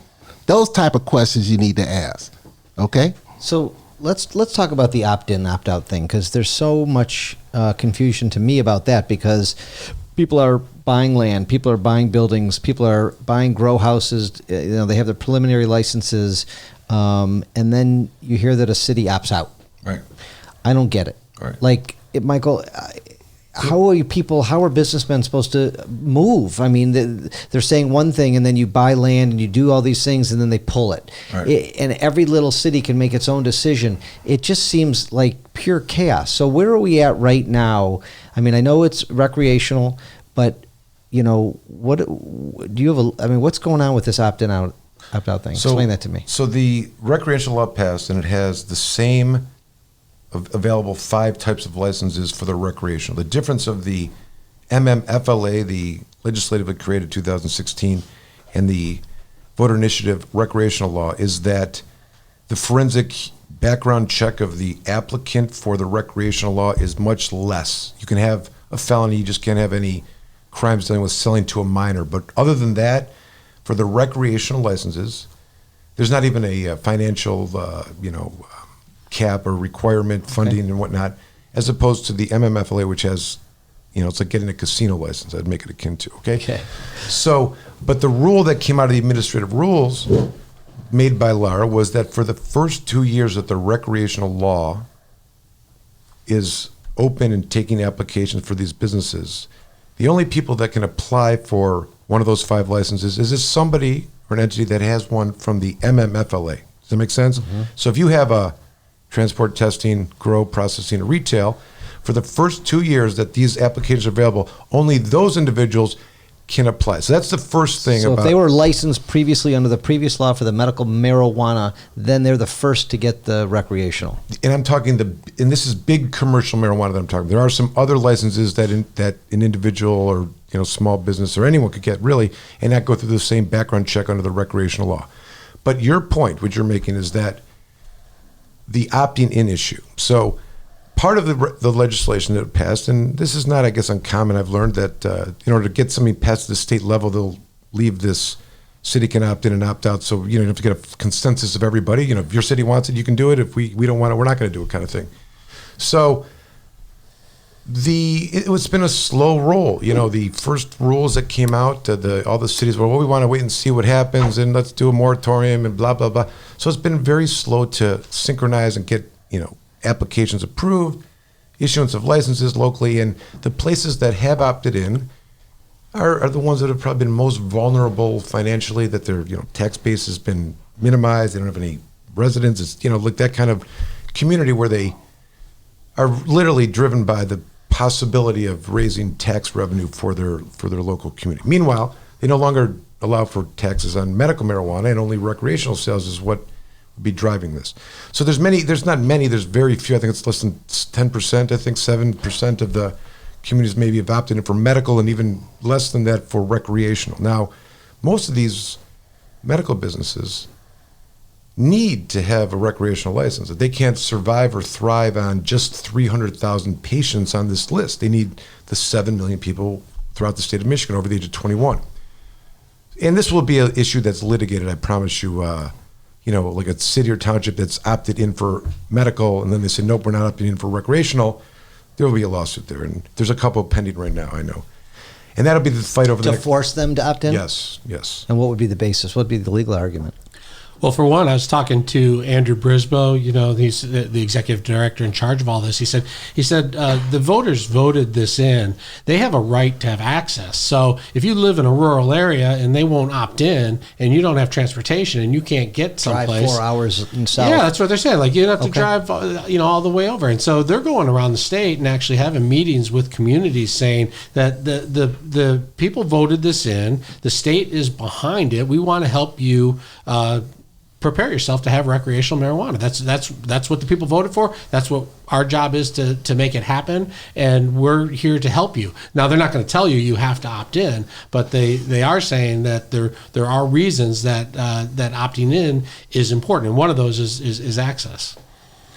Those type of questions you need to ask. Okay? So let's talk about the opt-in, opt-out thing, because there's so much confusion to me about that, because people are buying land, people are buying buildings, people are buying grow houses. They have their preliminary licenses, and then you hear that a city opts out. Right. I don't get it. Right. Michael, how are businessmen supposed to move? I mean, they're saying one thing, and then you buy land and you do all these things, and then they pull it. Right. And every little city can make its own decision. It just seems like pure chaos. So where are we at right now? I mean, I know it's recreational, but what do you have? What's going on with this opt-in opt-out thing? Explain that to me. So the recreational law passed, and it has the same available 5 types of licenses for the recreational. The difference of the MMFLA, the legislatively created 2016, and the voter initiative recreational law is that the forensic background check of the applicant for the recreational law is much less. You can have a felony, you just can't have any crimes dealing with selling to a minor. But other than that, for the recreational licenses, there's not even a financial, cap or requirement, funding and whatnot, as opposed to the MMFLA, which has, it's like getting a casino license. I'd make it akin to, okay? So, but the rule that came out of the administrative rules made by Lara was that for the first 2 years that the recreational law is open and taking applications for these businesses, the only people that can apply for one of those 5 licenses is somebody or an entity that has one from the MMFLA. Does that make sense? Mm-hmm. So if you have a transport, testing, grow, processing, or retail, for the first 2 years that these applications are available, only those individuals can apply. So that's the first thing. So if they were licensed previously under the previous law for the medical marijuana, then they're the first to get the recreational. And I'm talking and this is big commercial marijuana that I'm talking. There are some other licenses that an individual or small business or anyone could get really, and not go through the same background check under the recreational law. But your point, what you're making, is that the opting in issue. So part of the legislation that passed, and this is not, I guess, uncommon. I've learned that in order to get something past the state level, they'll leave this city can opt in and opt out. So you have to get a consensus of everybody. If your city wants it, you can do it. If we don't want it, we're not going to do it, kind of thing. So it's been a slow roll. The first rules that came out, all the cities were, we want to wait and see what happens, and let's do a moratorium and blah blah blah. So it's been very slow to synchronize and get applications approved, issuance of licenses locally, and the places that have opted in are the ones that have probably been most vulnerable financially. That their tax base has been minimized. They don't have any residents. It's like that kind of community where they are literally driven by the possibility of raising tax revenue for their local community. Meanwhile, they no longer allow for taxes on medical marijuana, and only recreational sales is what would be driving this. So there's very few. I think it's less than 10%. I think 7% of the communities maybe have opted in for medical, and even less than that for recreational. Now, most of these medical businesses need to have a recreational license. They can't survive or thrive on just 300,000 patients on this list. They need the 7 million people throughout the state of Michigan over the age of 21. And this will be an issue that's litigated, I promise you. Like a city or township that's opted in for medical, and then they say, nope, we're not opting in for recreational, there will be a lawsuit there. And there's a couple pending right now, I know. And that'll be the fight over to force them to opt in? Yes. And what would be the basis? What would be the legal argument? Well, for one, I was talking to Andrew Brisboe. He's the executive director in charge of all this. He said the voters voted this in. They have a right to have access. So if you live in a rural area and they won't opt in, and you don't have transportation and you can't get someplace, drive 4 hours in south. Yeah, that's what they're saying. Like, you'd have to drive, all the way over. And so they're going around the state and actually having meetings with communities saying that the people voted this in. The state is behind it. We want to help you. Prepare yourself to have recreational marijuana. That's what the people voted for. That's what our job is to make it happen, and we're here to help you. Now, they're not going to tell you have to opt in, but they are saying that there are reasons that opting in is important, and one of those is access.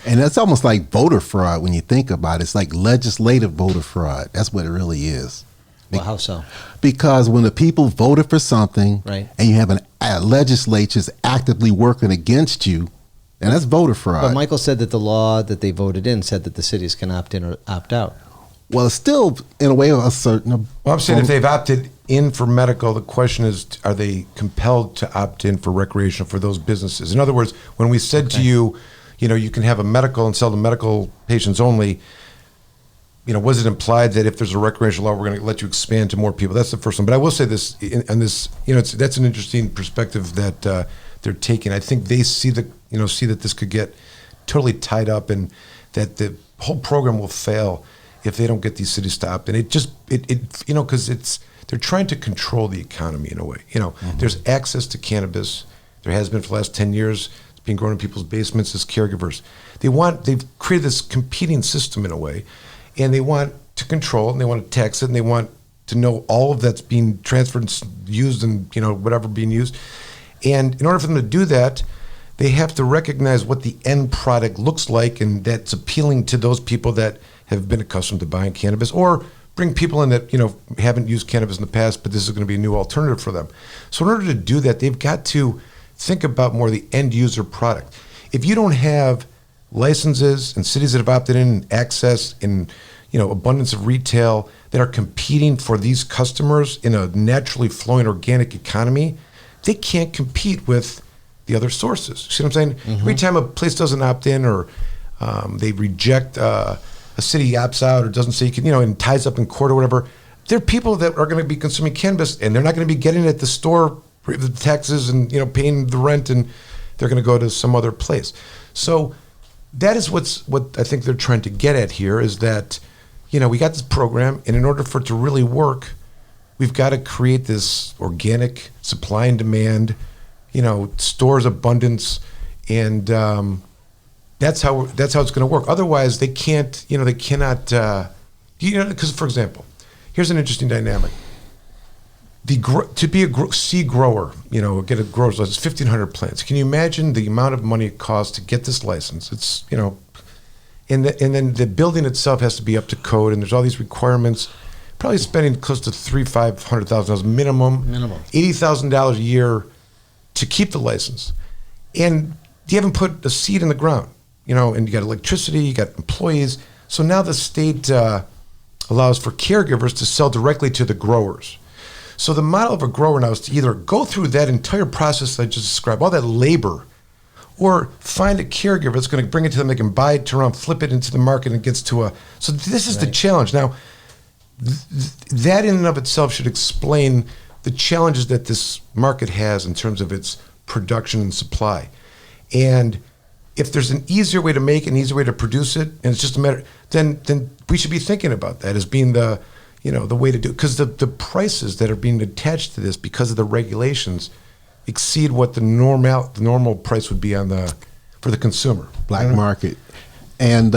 And that's almost like voter fraud when you think about it. It's like legislative voter fraud. That's what it really is. Well, how so? Because when the people voted for something, right, and you have a legislature's actively working against you, and that's voter fraud. But Michael said that the law that they voted in said that the cities can opt in or opt out. Well, it's still, in a way, a certain... Well, I'm saying if they've opted in for medical, the question is, are they compelled to opt in for recreational for those businesses? In other words, when we said to you, you can have a medical and sell to medical patients only, was it implied that if there's a recreational law, we're going to let you expand to more people? That's the first one. But I will say this, that's an interesting perspective that they're taking. I think they see that this could get totally tied up, and that the whole program will fail if they don't get these cities to opt in. Because they're trying to control the economy in a way. There's access to cannabis. There has been for the last 10 years. It's being grown in people's basements as caregivers. They've created this competing system in a way. And they want to control it, and they want to tax it, and they want to know all of that's being transferred and used, and whatever being used. And in order for them to do that, they have to recognize what the end product looks like, and that's appealing to those people that have been accustomed to buying cannabis, or bring people in that haven't used cannabis in the past, but this is going to be a new alternative for them. So in order to do that, they've got to think about more the end user product. If you don't have licenses and cities that have opted in, and access and abundance of retail that are competing for these customers in a naturally flowing organic economy, they can't compete with the other sources. See what I'm saying? Mm-hmm. Every time a place doesn't opt in, or they reject a city opts out, or doesn't say you can, and ties up in court or whatever, there are people that are going to be consuming cannabis, and they're not going to be getting it at the store, the taxes and paying the rent, and they're going to go to some other place. So that is what I think they're trying to get at here, is that, we got this program, and in order for it to really work, we've got to create this organic supply and demand, stores abundance, and that's how it's going to work. Otherwise, they can't, they cannot, because, for example, here's an interesting dynamic. To be a seed grower, get a grower's license, 1,500 plants. Can you imagine the amount of money it costs to get this license? It's, and then the building itself has to be up to code, and there's all these requirements. Probably spending close to $500,000 minimum, $80,000 a year to keep the license, and you haven't put a seed in the ground, and you got electricity, you got employees. So now the state allows for caregivers to sell directly to the growers. So the model of a grower now is to either go through that entire process that I just described, all that labor, or find a caregiver that's going to bring it to them. They can buy it, turn around, flip it into the market, and it gets to so this is the challenge. Now, that in and of itself should explain the challenges that this market has in terms of its production and supply. And if there's an easier way to make it, an easier way to produce it, and it's just a matter, then we should be thinking about that as being the way to do it. Because the prices that are being attached to this because of the regulations exceed what the normal price would be for the consumer. Black market. And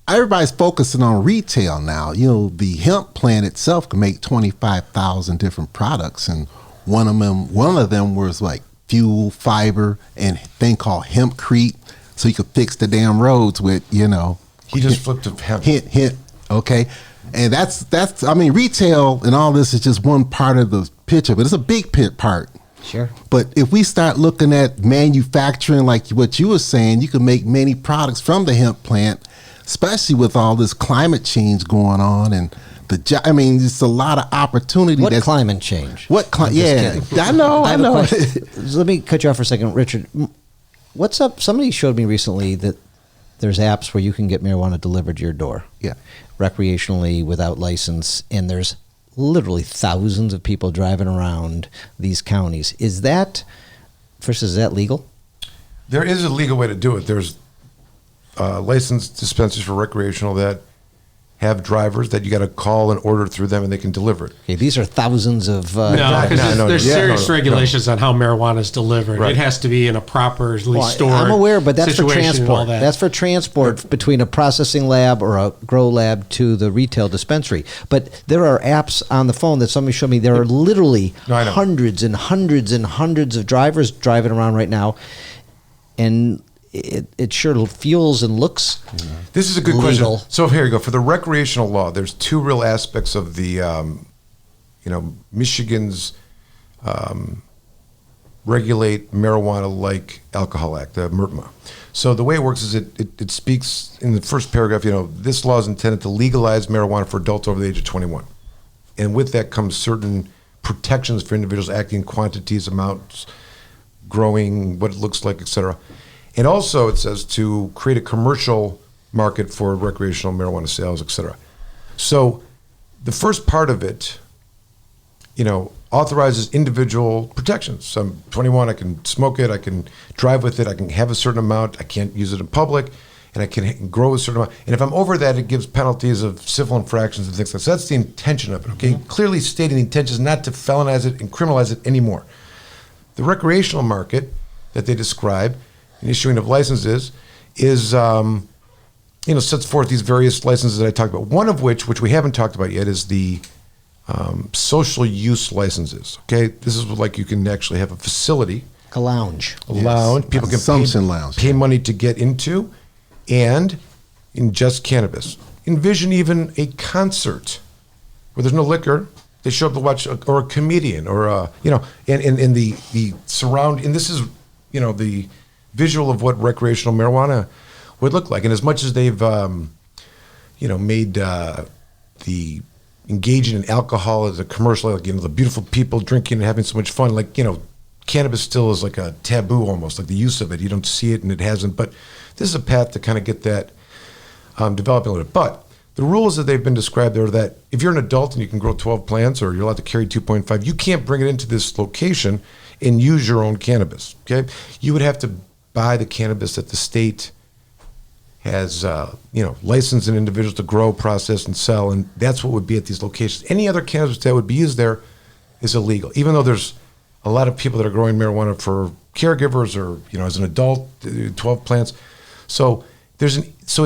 everybody's focusing on retail now. The hemp plant itself can make 25,000 different products, and one of them was like fuel, fiber, and a thing called hempcrete, so you could fix the damn roads with, He just flipped a hemp. Hint, okay? And that's retail and all this is just one part of the picture, but it's a big part. Sure. But if we start looking at manufacturing, like what you were saying, you can make many products from the hemp plant, especially with all this climate change going on and it's a lot of opportunity. What climate change? Yeah, I know. Let me cut you off for a second, Richard. What's up? Somebody showed me recently that there's apps where you can get marijuana delivered to your door. Yeah. Recreationally, without license, and there's literally thousands of people driving around these counties. Is that legal? There is a legal way to do it. There's licensed dispensaries for recreational that have drivers that you got to call and order through them, and they can deliver it. Okay, these are thousands of... there's serious regulations on how marijuana is delivered. Right. It has to be in a properly stored I'm aware, but that's for transport. That. That's for transport between a processing lab or a grow lab to the retail dispensary. But there are apps on the phone that somebody showed me. There are literally hundreds and hundreds and hundreds of drivers driving around right now, and it sure feels and looks This is a good legal. question. So here you go. For the recreational law, there's two real aspects of the, Michigan's Regulate Marijuana Like Alcohol Act, the MRTMA. So the way it works is it speaks in the first paragraph, this law is intended to legalize marijuana for adults over the age of 21. And with that comes certain protections for individuals acting in quantities, amounts, growing, what it looks like, et cetera. And also it says to create a commercial market for recreational marijuana sales, et cetera. So the first part of it, authorizes individual protections. So I'm 21, I can smoke it, I can drive with it, I can have a certain amount, I can't use it in public, and I can grow a certain amount. And if I'm over that, it gives penalties of civil infractions and things like that. So that's the intention of it, okay? Mm-hmm. Clearly stating the intention is not to felonize it and criminalize it anymore. The recreational market that they describe, and issuing of licenses, is sets forth these various licenses that I talked about. One of which we haven't talked about yet, is the social use licenses. Okay, this is like you can actually have a facility, a lounge. People can pay money to get into, and ingest cannabis. Envision even a concert where there's no liquor. They show up to watch, or a comedian, or and the surround. And this is the visual of what recreational marijuana would look like. And as much as they've, made the engaging in alcohol as a commercial, like, the beautiful people drinking and having so much fun, like, cannabis still is like a taboo almost, like the use of it. You don't see it and it hasn't. But this is a path to kind of get that developing a little bit. But the rules that they've been described are that if you're an adult and you can grow 12 plants, or you're allowed to carry 2.5, you can't bring it into this location and use your own cannabis, okay? You would have to buy the cannabis that the state has, licensed an individual to grow, process, and sell, and that's what would be at these locations. Any other cannabis that would be used there is illegal, even though there's a lot of people that are growing marijuana for caregivers, or, as an adult, 12 plants. So it's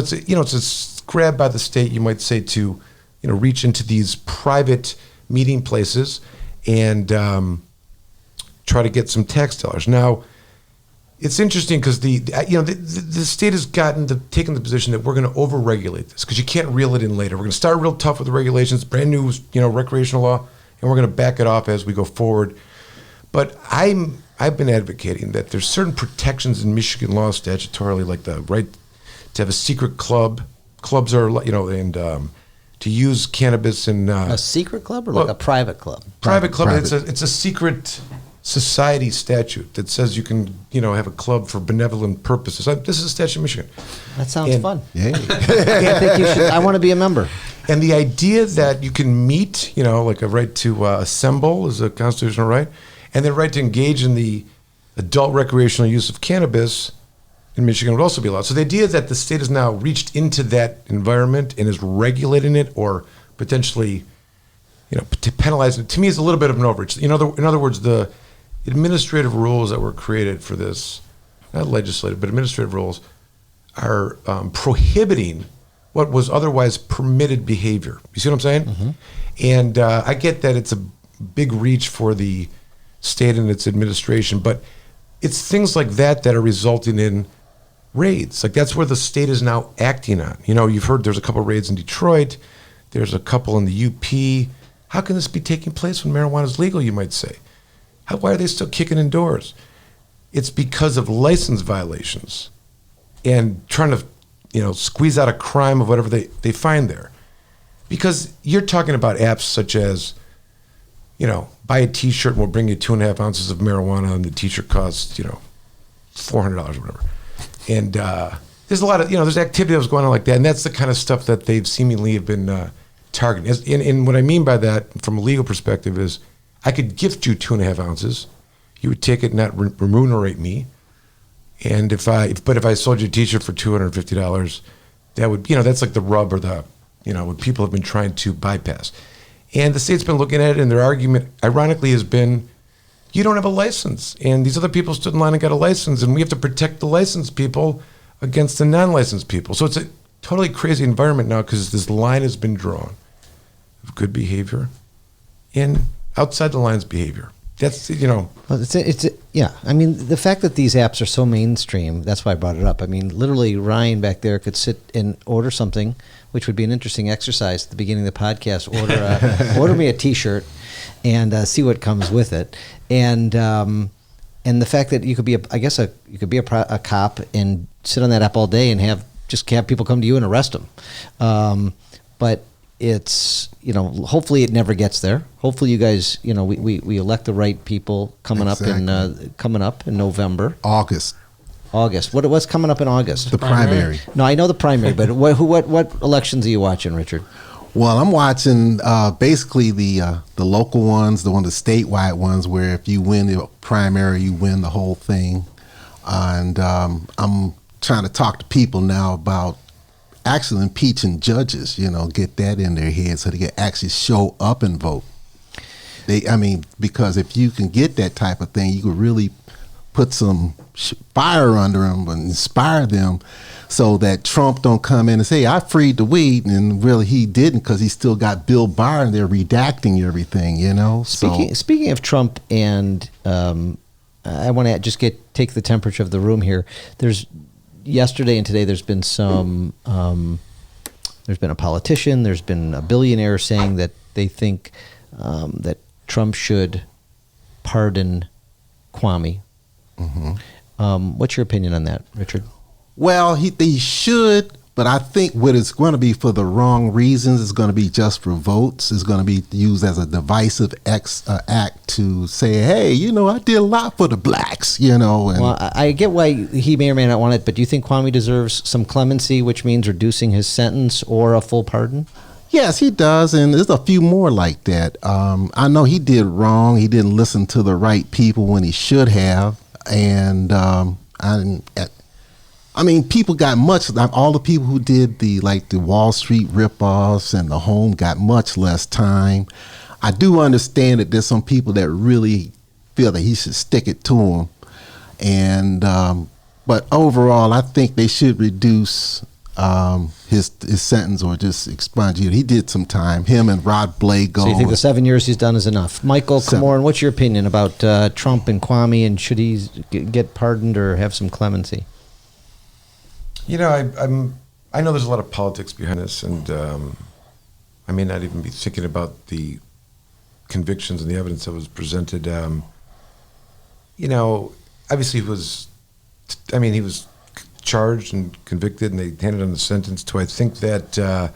a grab by the state, you might say, to, reach into these private meeting places and try to get some tax dollars. Now, it's interesting because the state has taken the position that we're going to overregulate this, because you can't reel it in later. We're going to start real tough with the regulations, brand new, recreational law, and we're going to back it off as we go forward. But I've been advocating that there's certain protections in Michigan law statutorily, like the right to have a secret club. Clubs are, and to use cannabis in a secret club, or like a private club. Private club. It's a secret society statute that says you can, have a club for benevolent purposes. This is a statute in Michigan. That sounds fun. Yeah. I think you should. I want to be a member. And the idea that you can meet, like a right to assemble is a constitutional right, and the right to engage in the adult recreational use of cannabis in Michigan would also be allowed. So the idea that the state has now reached into that environment and is regulating it or potentially, to penalize it, to me is a little bit of an overreach. In other words, the administrative rules that were created for this, not legislative, but administrative rules, are prohibiting what was otherwise permitted behavior. You see what I'm saying? Mm-hmm. And I get that it's a big reach for the state and its administration, but it's things like that that are resulting in raids. Like that's where the state is now acting on. You've heard there's a couple of raids in Detroit. There's a couple in the UP. How can this be taking place when marijuana is legal, you might say? Why are they still kicking in doors? It's because of license violations and trying to, squeeze out a crime of whatever they find there. Because you're talking about apps such as, buy a T-shirt and we'll bring you 2.5 ounces of marijuana and the T-shirt costs, $400 or whatever. And there's a lot of, there's activity that was going on like that. And that's the kind of stuff that they've seemingly have been targeting. And what I mean by that from a legal perspective is I could gift you 2.5 ounces. You would take it and not remunerate me. And if I sold you a T-shirt for $250, that would, that's like the rub or the, what people have been trying to bypass. And the state's been looking at it, and their argument, ironically, has been, you don't have a license. And these other people stood in line and got a license, and we have to protect the licensed people against the non-licensed people. So it's a totally crazy environment now because this line has been drawn of good behavior and outside the lines behavior. That's, Well, yeah. I mean, the fact that these apps are so mainstream, that's why I brought it up. I mean, literally, Ryan back there could sit and order something, which would be an interesting exercise at the beginning of the podcast. Order me a T-shirt and see what comes with it. And the fact that you could be, you could be a cop and sit on that app all day and have people come to you and arrest them. But it's, hopefully it never gets there. Hopefully you guys, we elect the right people coming up in November. August. What's coming up in August? The primary. No, I know the primary, but what elections are you watching, Richard? Well, I'm watching basically the local ones, the statewide ones, where if you win the primary, you win the whole thing. And I'm trying to talk to people now about actually impeaching judges, get that in their head so they can actually show up and vote. Because if you can get that type of thing, you could really put some fire under them and inspire them so that Trump don't come in and say, I freed the weed, and really he didn't because he still got Bill Barr and they're redacting everything, Speaking of Trump, and I want to just take the temperature of the room here. Yesterday and today, there's been there's been a politician, there's been a billionaire saying that they think that Trump should pardon Kwame. Mm-hmm. What's your opinion on that, Richard? Well, he should, but I think what it's going to be for the wrong reasons. It's going to be just for votes. It's going to be used as a divisive act to say, hey, I did a lot for the blacks, Well, I get why he may or may not want it, but do you think Kwame deserves some clemency, which means reducing his sentence or a full pardon? Yes, he does, and there's a few more like that. I know he did wrong. He didn't listen to the right people when he should have, and people got much. All the people who did the Wall Street ripoffs and the Home got much less time. I do understand that there's some people that really feel that he should stick it to him, and but overall, I think they should reduce his sentence or just expunge it. He did some time. Him and Rod Blago. So you think the 7 years he's done is enough? Michael Komorn, what's your opinion about Trump and Kwame, and should he get pardoned or have some clemency? I know there's a lot of politics behind this, and I may not even be thinking about the convictions and the evidence that was presented. Obviously he was charged and convicted, and they handed him the sentence. I think that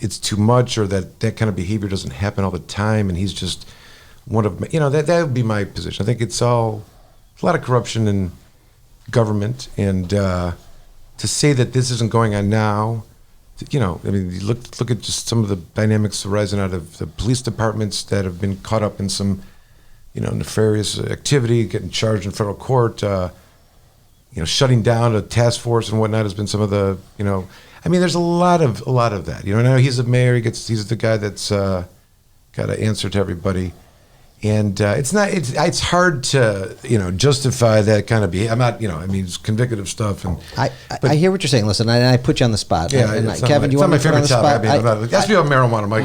it's too much, or that kind of behavior doesn't happen all the time, and he's just one of that would be my position. I think it's a lot of corruption in government, and to say that this isn't going on now, you look at just some of the dynamics arising out of the police departments that have been caught up in some, nefarious activity, getting charged in federal court. shutting down a task force and whatnot has been some of the, I mean, there's a lot of that. Now he's a mayor. He's the guy that's got to answer to everybody. And it's hard to, justify that kind of behavior. I'm not, he's convicted of stuff. And I hear what you're saying. Listen, I put you on the spot. Yeah, Kevin, you want me to put on the spot? That's be about marijuana, Mike.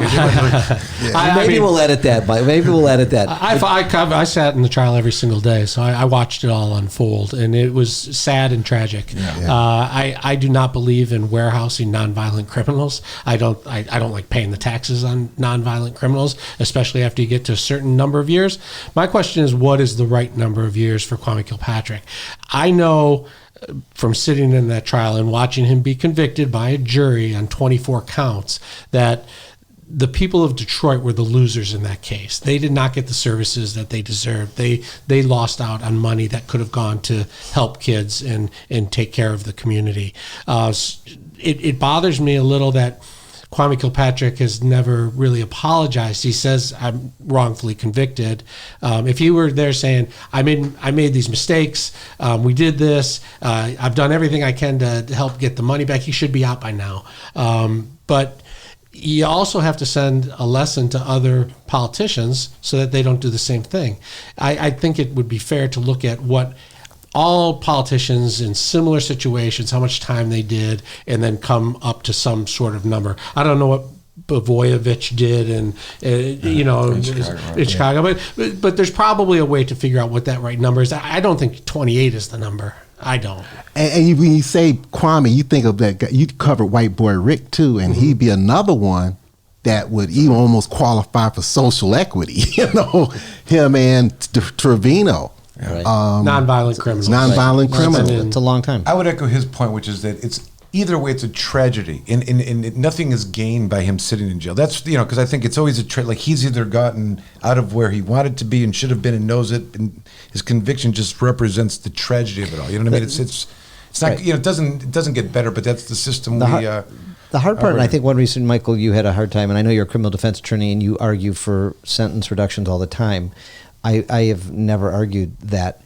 Maybe we'll edit that, Mike. Maybe we'll edit that. I sat in the trial every single day, so I watched it all unfold, and it was sad and tragic. I do not believe in warehousing nonviolent criminals. I don't like paying the taxes on nonviolent criminals, especially after you get to a certain number of years. My question is, what is the right number of years for Kwame Kilpatrick? I know from sitting in that trial and watching him be convicted by a jury on 24 counts that the people of Detroit were the losers in that case. They did not get the services that they deserved. They lost out on money that could have gone to help kids and take care of the community. It bothers me a little that Kwame Kilpatrick has never really apologized. He says, I'm wrongfully convicted. If he were there saying, I made these mistakes, we did this, I've done everything I can to help get the money back, he should be out by now. But you also have to send a lesson to other politicians so that they don't do the same thing. I think it would be fair to look at what all politicians in similar situations, how much time they did, and then come up to some sort of number. I don't know what Blagojevich did, and in Chicago, but there's probably a way to figure out what that right number is. I don't think 28 is the number. I don't. And when you say Kwame, you think of that guy. You covered White Boy Rick too, and he'd be another one that would even almost qualify for social equity. Him and Trevino. Right. Nonviolent criminals. Nonviolent criminals. It's a long time. I would echo his point, which is that it's either way, it's a tragedy, and nothing is gained by him sitting in jail. That's because I think it's always like he's either gotten out of where he wanted to be and should have been and knows it, and his conviction just represents the tragedy of it all. You know what I mean? It's not right. it doesn't get better, but that's the system the hard part, and I think one reason, Michael, you had a hard time, and I know you're a criminal defense attorney and you argue for sentence reductions all the time. I have never argued that,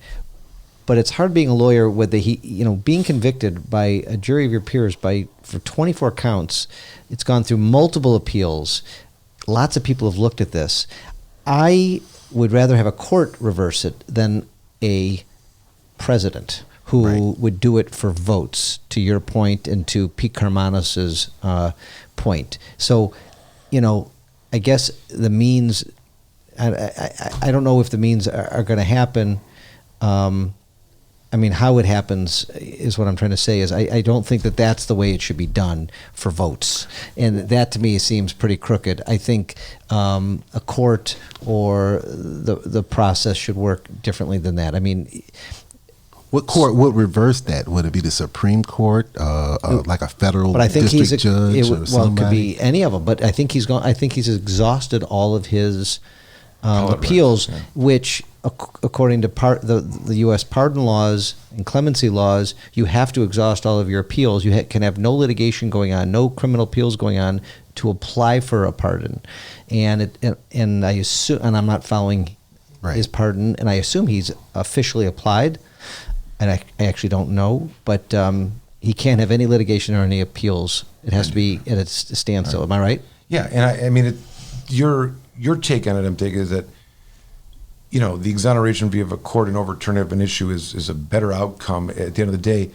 but it's hard being a lawyer with being convicted by a jury of your peers for 24 counts. It's gone through multiple appeals. Lots of people have looked at this. I would rather have a court reverse it than a president who would do it for votes, to your point and to Pete Carmanos's point. So, I guess the means, I don't know if the means are going to happen. How it happens is what I'm trying to say is I don't think that that's the way it should be done for votes. And that to me seems pretty crooked. I think a court or the process should work differently than that. What court would reverse that? Would it be the Supreme Court, like a federal district judge? It could be any of them. But I think he's exhausted all of his appeals, which, according to the U.S. pardon laws and clemency laws, you have to exhaust all of your appeals. You can have no litigation going on, no criminal appeals going on to apply for a pardon. And I assume, and I'm not following his pardon, and I assume he's officially applied. And I actually don't know, but he can't have any litigation or any appeals. It has to be at a standstill. Am I right? Yeah, and your take on it, I'm taking, is that the exoneration via a court and overturn of an issue is a better outcome at the end of the day.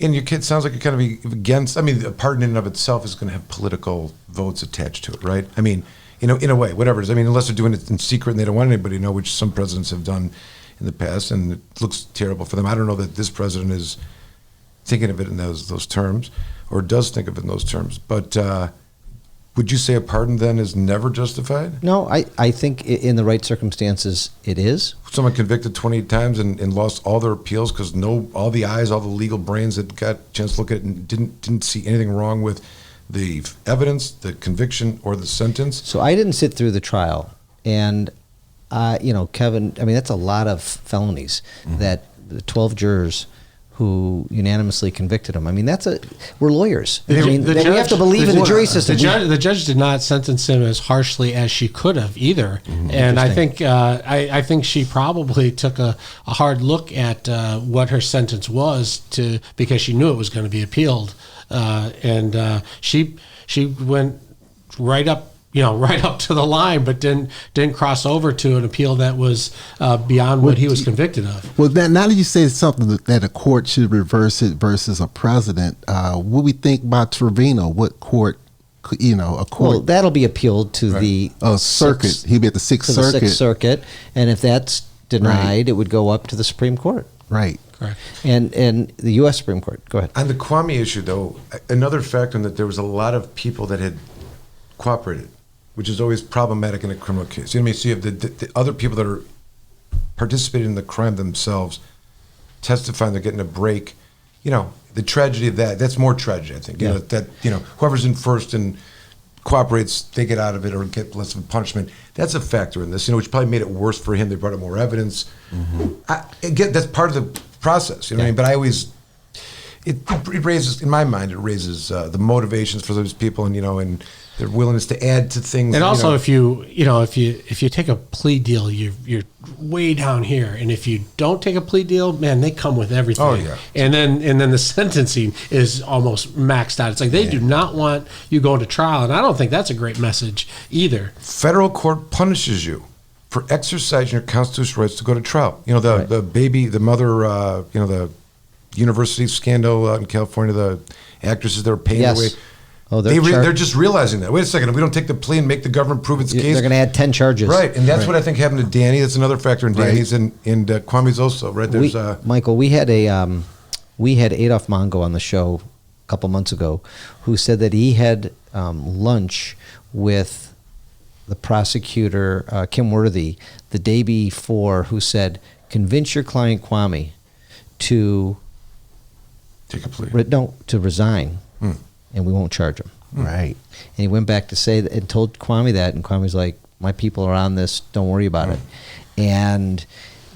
And your kid sounds like you're kind of against. A pardon in and of itself is going to have political votes attached to it, right? In a way, whatever it is. Unless they're doing it in secret and they don't want anybody to know, which some presidents have done in the past, and it looks terrible for them. I don't know that this president is thinking of it in those terms, or does think of it in those terms. But would you say a pardon then is never justified? No, I think in the right circumstances it is. Someone convicted 28 times and lost all their appeals because all the eyes, all the legal brains that got a chance to look at it and didn't see anything wrong with the evidence, the conviction, or the sentence. So I didn't sit through the trial, and Kevin, that's a lot of felonies that the 12 jurors who unanimously convicted him. I mean, we're lawyers. We have to believe in the jury system. The judge did not sentence him as harshly as she could have either. And I think she probably took a hard look at what her sentence was because she knew it was going to be appealed. And she went right up to the line, but didn't cross over to an appeal that was beyond what he was convicted of. Well, now that you say something that a court should reverse it versus a president, what we think about Trevino? What court? A court? Well, that'll be appealed to the circuit. He'll be at the Sixth Circuit, and if that's denied, it would go up to the Supreme Court. Right. Correct. And the U.S. Supreme Court. Go ahead. On the Kwame issue, though, another factor in that there was a lot of people that had cooperated, which is always problematic in a criminal case. You know what I mean? So you have the other people that are participating in the crime themselves testifying they're getting a break. The tragedy of that's more tragedy, I think. Whoever's in first and cooperates, they get out of it or get less of a punishment. That's a factor in this, which probably made it worse for him. They brought up more evidence. Again, that's part of the process, what I mean? But I always, it raises, in my mind, the motivations for those people and their willingness to add to things. And also, if you take a plea deal, you're way down here, and if you don't take a plea deal, man, they come with everything. Oh yeah. And then the sentencing is almost maxed out. It's like they do not want you going to trial, and I don't think that's a great message either. Federal court punishes you for exercising your constitutional rights to go to trial. The mother, the university scandal in California, the actresses that were paying away. Oh, they're just realizing that. Wait a second, if we don't take the plea and make the government prove its case, they're going to add 10 charges. Right, and that's what I think happened to Danny. That's another factor in Danny's and Kwame's also. Right, there's Michael, we had Adolf Mongo on the show a couple months ago, who said that he had lunch with the prosecutor Kim Worthy the day before, who said, "Convince your client Kwame to take a plea, to resign." And we won't charge him. Right. And he went back to say that and told Kwame that, and Kwame's like, "My people are on this. Don't worry about it." And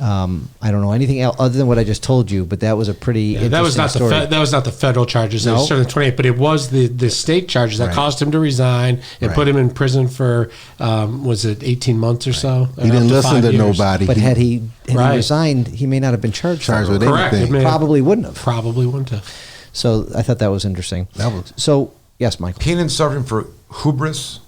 I don't know anything else other than what I just told you, but that was a pretty interesting story. That was not the federal charges. No? It was certainly 28, but it was the state charges that caused him to resign and put him in prison for was it 18 months or so? He didn't listen to nobody. But had he resigned, he may not have been charged with anything. Probably wouldn't have. Probably wouldn't have. So I thought that was interesting. So yes, Michael. Pain and suffering for hubris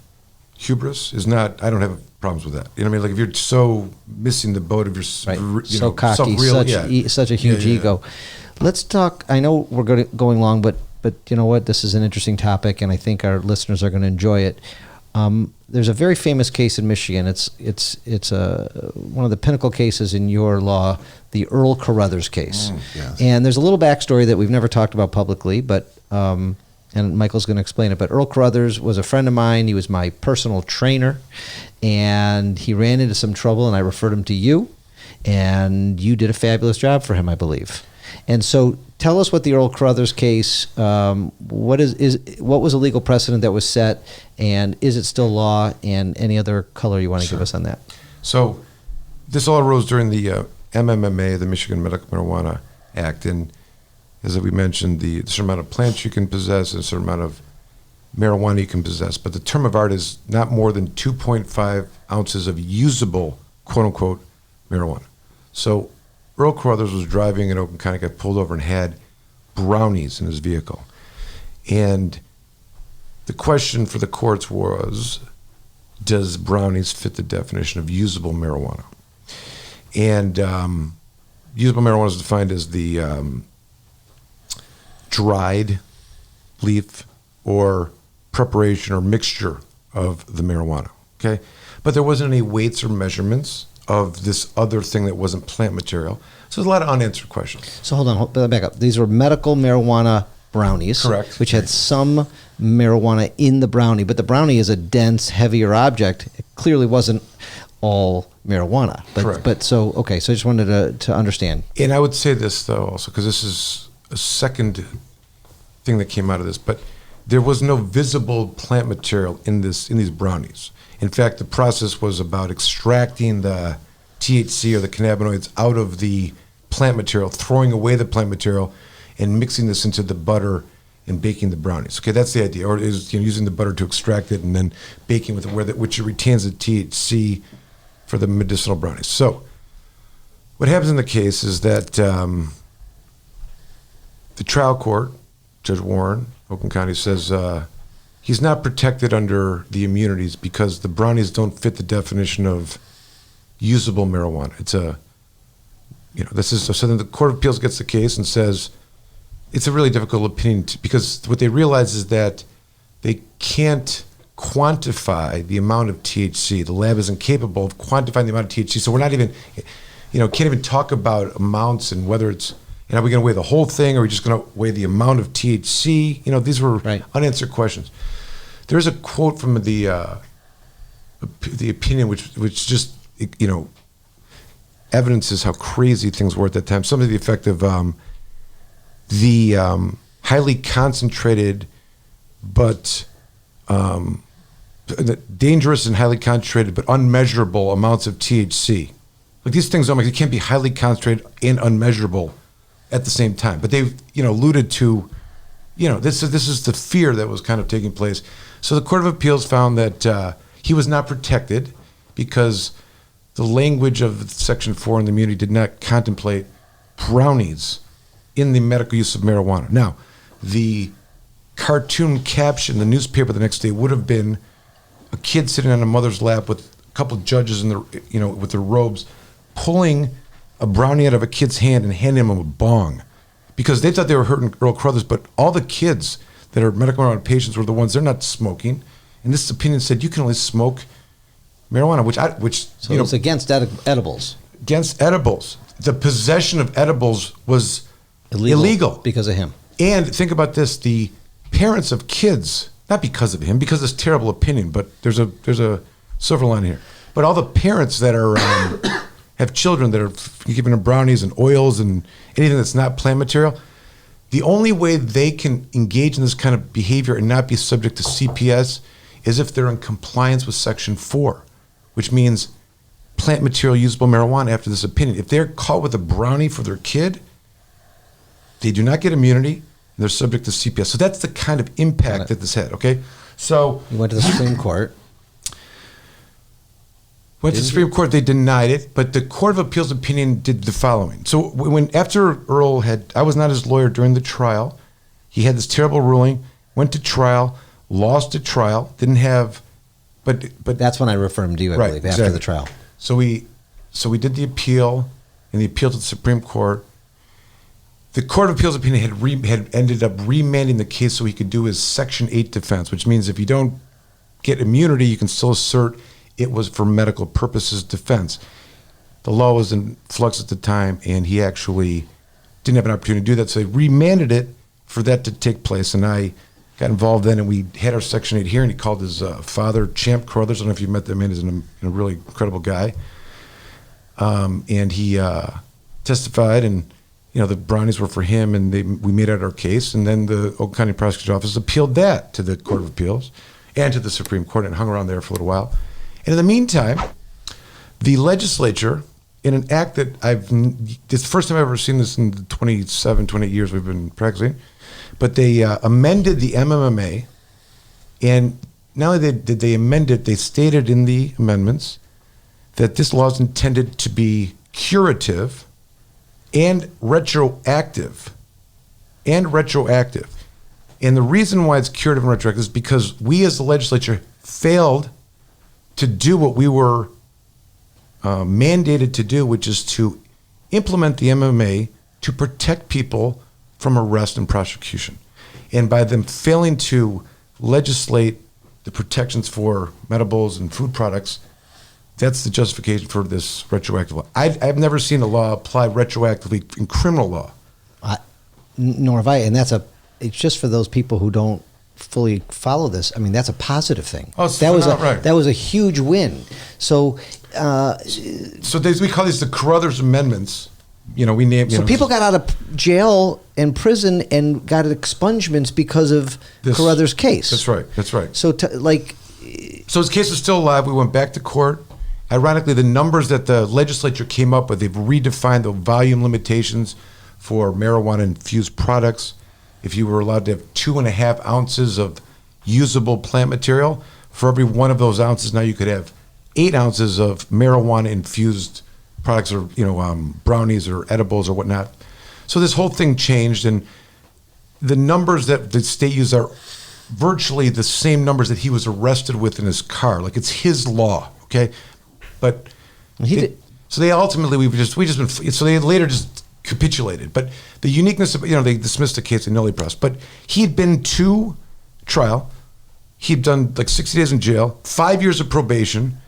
is not. I don't have problems with that. You know what I mean? Like if you're so missing the boat of your, so cocky, such a huge ego. Let's talk. I know we're going long, but you know what? This is an interesting topic, and I think our listeners are going to enjoy it. There's a very famous case in Michigan. It's one of the pinnacle cases in your law, the Earl Carruthers case. Yes. And there's a little backstory that we've never talked about publicly, but and Michael's going to explain it. But Earl Carruthers was a friend of mine. He was my personal trainer, and he ran into some trouble, and I referred him to you, and you did a fabulous job for him, I believe. And so tell us what the Earl Carruthers case, what was a legal precedent that was set, and is it still law, and any other color you want to give us on that? So this all arose during the MMMA, the Michigan Medical Marijuana Act, and as we mentioned, the certain amount of plants you can possess and a certain amount of marijuana you can possess, but the term of art is not more than 2.5 ounces of usable, quote-unquote, marijuana. So Earl Carruthers was driving in Oakland County, got pulled over and had brownies in his vehicle. And the question for the courts was, does brownies fit the definition of usable marijuana? And usable marijuana is defined as the dried leaf or preparation or mixture of the marijuana, okay? But there wasn't any weights or measurements of this other thing that wasn't plant material. So there's a lot of unanswered questions. So hold on, back up. These were medical marijuana brownies. Correct. Which had some marijuana in the brownie, but the brownie is a dense, heavier object. It clearly wasn't all marijuana. Correct. But so I just wanted to understand. And I would say this, though, also, because this is a second thing that came out of this, but there was no visible plant material in these brownies. In fact, the process was about extracting the THC or the cannabinoids out of the plant material, throwing away the plant material, and mixing this into the butter and baking the brownies. Okay, that's the idea. Or is using the butter to extract it and then baking with it, which retains the THC for the medicinal brownies. So what happens in the case is that the trial court, Judge Warren, Oakland County, says he's not protected under the immunities because the brownies don't fit the definition of usable marijuana. It's so then the Court of Appeals gets the case and says it's a really difficult opinion because what they realize is that they can't quantify the amount of THC. The lab isn't capable of quantifying the amount of THC. So we're not even, can't even talk about amounts and whether it's, are we going to weigh the whole thing or are we just going to weigh the amount of THC? These were unanswered questions. There's a quote from the opinion which just, evidences how crazy things were at that time. Something to the effect of the highly concentrated but dangerous and highly concentrated but unmeasurable amounts of THC. Like these things, they can't be highly concentrated and unmeasurable at the same time. But they've, alluded to, this is the fear that was kind of taking place. So the Court of Appeals found that he was not protected because the language of Section 4 in the immunity did not contemplate brownies in the medical use of marijuana. Now, the cartoon caption, the newspaper the next day would have been a kid sitting on a mother's lap with a couple of judges in with their robes, pulling a brownie out of a kid's hand and handing him a bong, because they thought they were hurting Earl Carruthers, but all the kids that are medical marijuana patients were the ones they're not smoking, and this opinion said you can only smoke marijuana, which so it's against edibles. Against edibles, the possession of edibles was illegal because of him. And think about this: the parents of kids, not because of him, because of this terrible opinion, but there's a silver line here. But all the parents that are have children that are giving them brownies and oils and anything that's not plant material, the only way they can engage in this kind of behavior and not be subject to CPS is if they're in compliance with Section 4, which means plant material usable marijuana after this opinion. If they're caught with a brownie for their kid, they do not get immunity and they're subject to CPS. So that's the kind of impact that this had, okay? So you went to the Supreme Court. Went to the Supreme Court, they denied it, but the Court of Appeals opinion did the following. So after Earl I was not his lawyer during the trial, he had this terrible ruling, went to trial, lost at trial, didn't have, but that's when I referred to you, I believe, after the trial. So we did the appeal, and the appeal to the Supreme Court. The Court of Appeals opinion had ended up remanding the case so he could do his Section 8 defense, which means if you don't get immunity, you can still assert it was for medical purposes defense. The law was in flux at the time, and he actually didn't have an opportunity to do that, so they remanded it for that to take place, and I got involved then, and we had our Section 8 hearing. He called his father, Champ Carruthers. I don't know if you met that man. He's a really incredible guy. And he testified, and the brownies were for him, and we made out our case, and then the Oakland County Prosecutor's Office appealed that to the Court of Appeals and to the Supreme Court and hung around there for a little while. And in the meantime, the legislature, in an act that it's the first time I've ever seen this in the 28 years we've been practicing, but they amended the MMMA, and not only did they amend it, they stated in the amendments that this law is intended to be curative and retroactive. And the reason why it's curative and retroactive is because we as the legislature failed to do what we were mandated to do, which is to implement the MMA to protect people from arrest and prosecution. And by them failing to legislate the protections for medibles and food products, that's the justification for this retroactive law. I've never seen a law applied retroactively in criminal law. Nor have I, and it's just for those people who don't fully follow this. I mean, that's a positive thing. Oh, that was a huge win. So, we call these the Carruthers Amendments. We name. So people got out of jail and prison and got expungements because of Carruthers' case. That's right. So, so his case is still alive. We went back to court, ironically, the numbers that the legislature came up with, they've redefined the volume limitations for marijuana-infused products. If you were allowed to have 2.5 ounces of usable plant material, for every one of those ounces, now you could have 8 ounces of marijuana-infused products, or brownies or edibles or whatnot. So this whole thing changed, and the numbers that the state used are virtually the same numbers that he was arrested with in his car. Like, it's his law, okay? But so they ultimately so they later just capitulated. But the uniqueness of, they dismissed the case in nulli pros. But he'd been to trial. He'd done like 60 days in jail, 5 years of probation.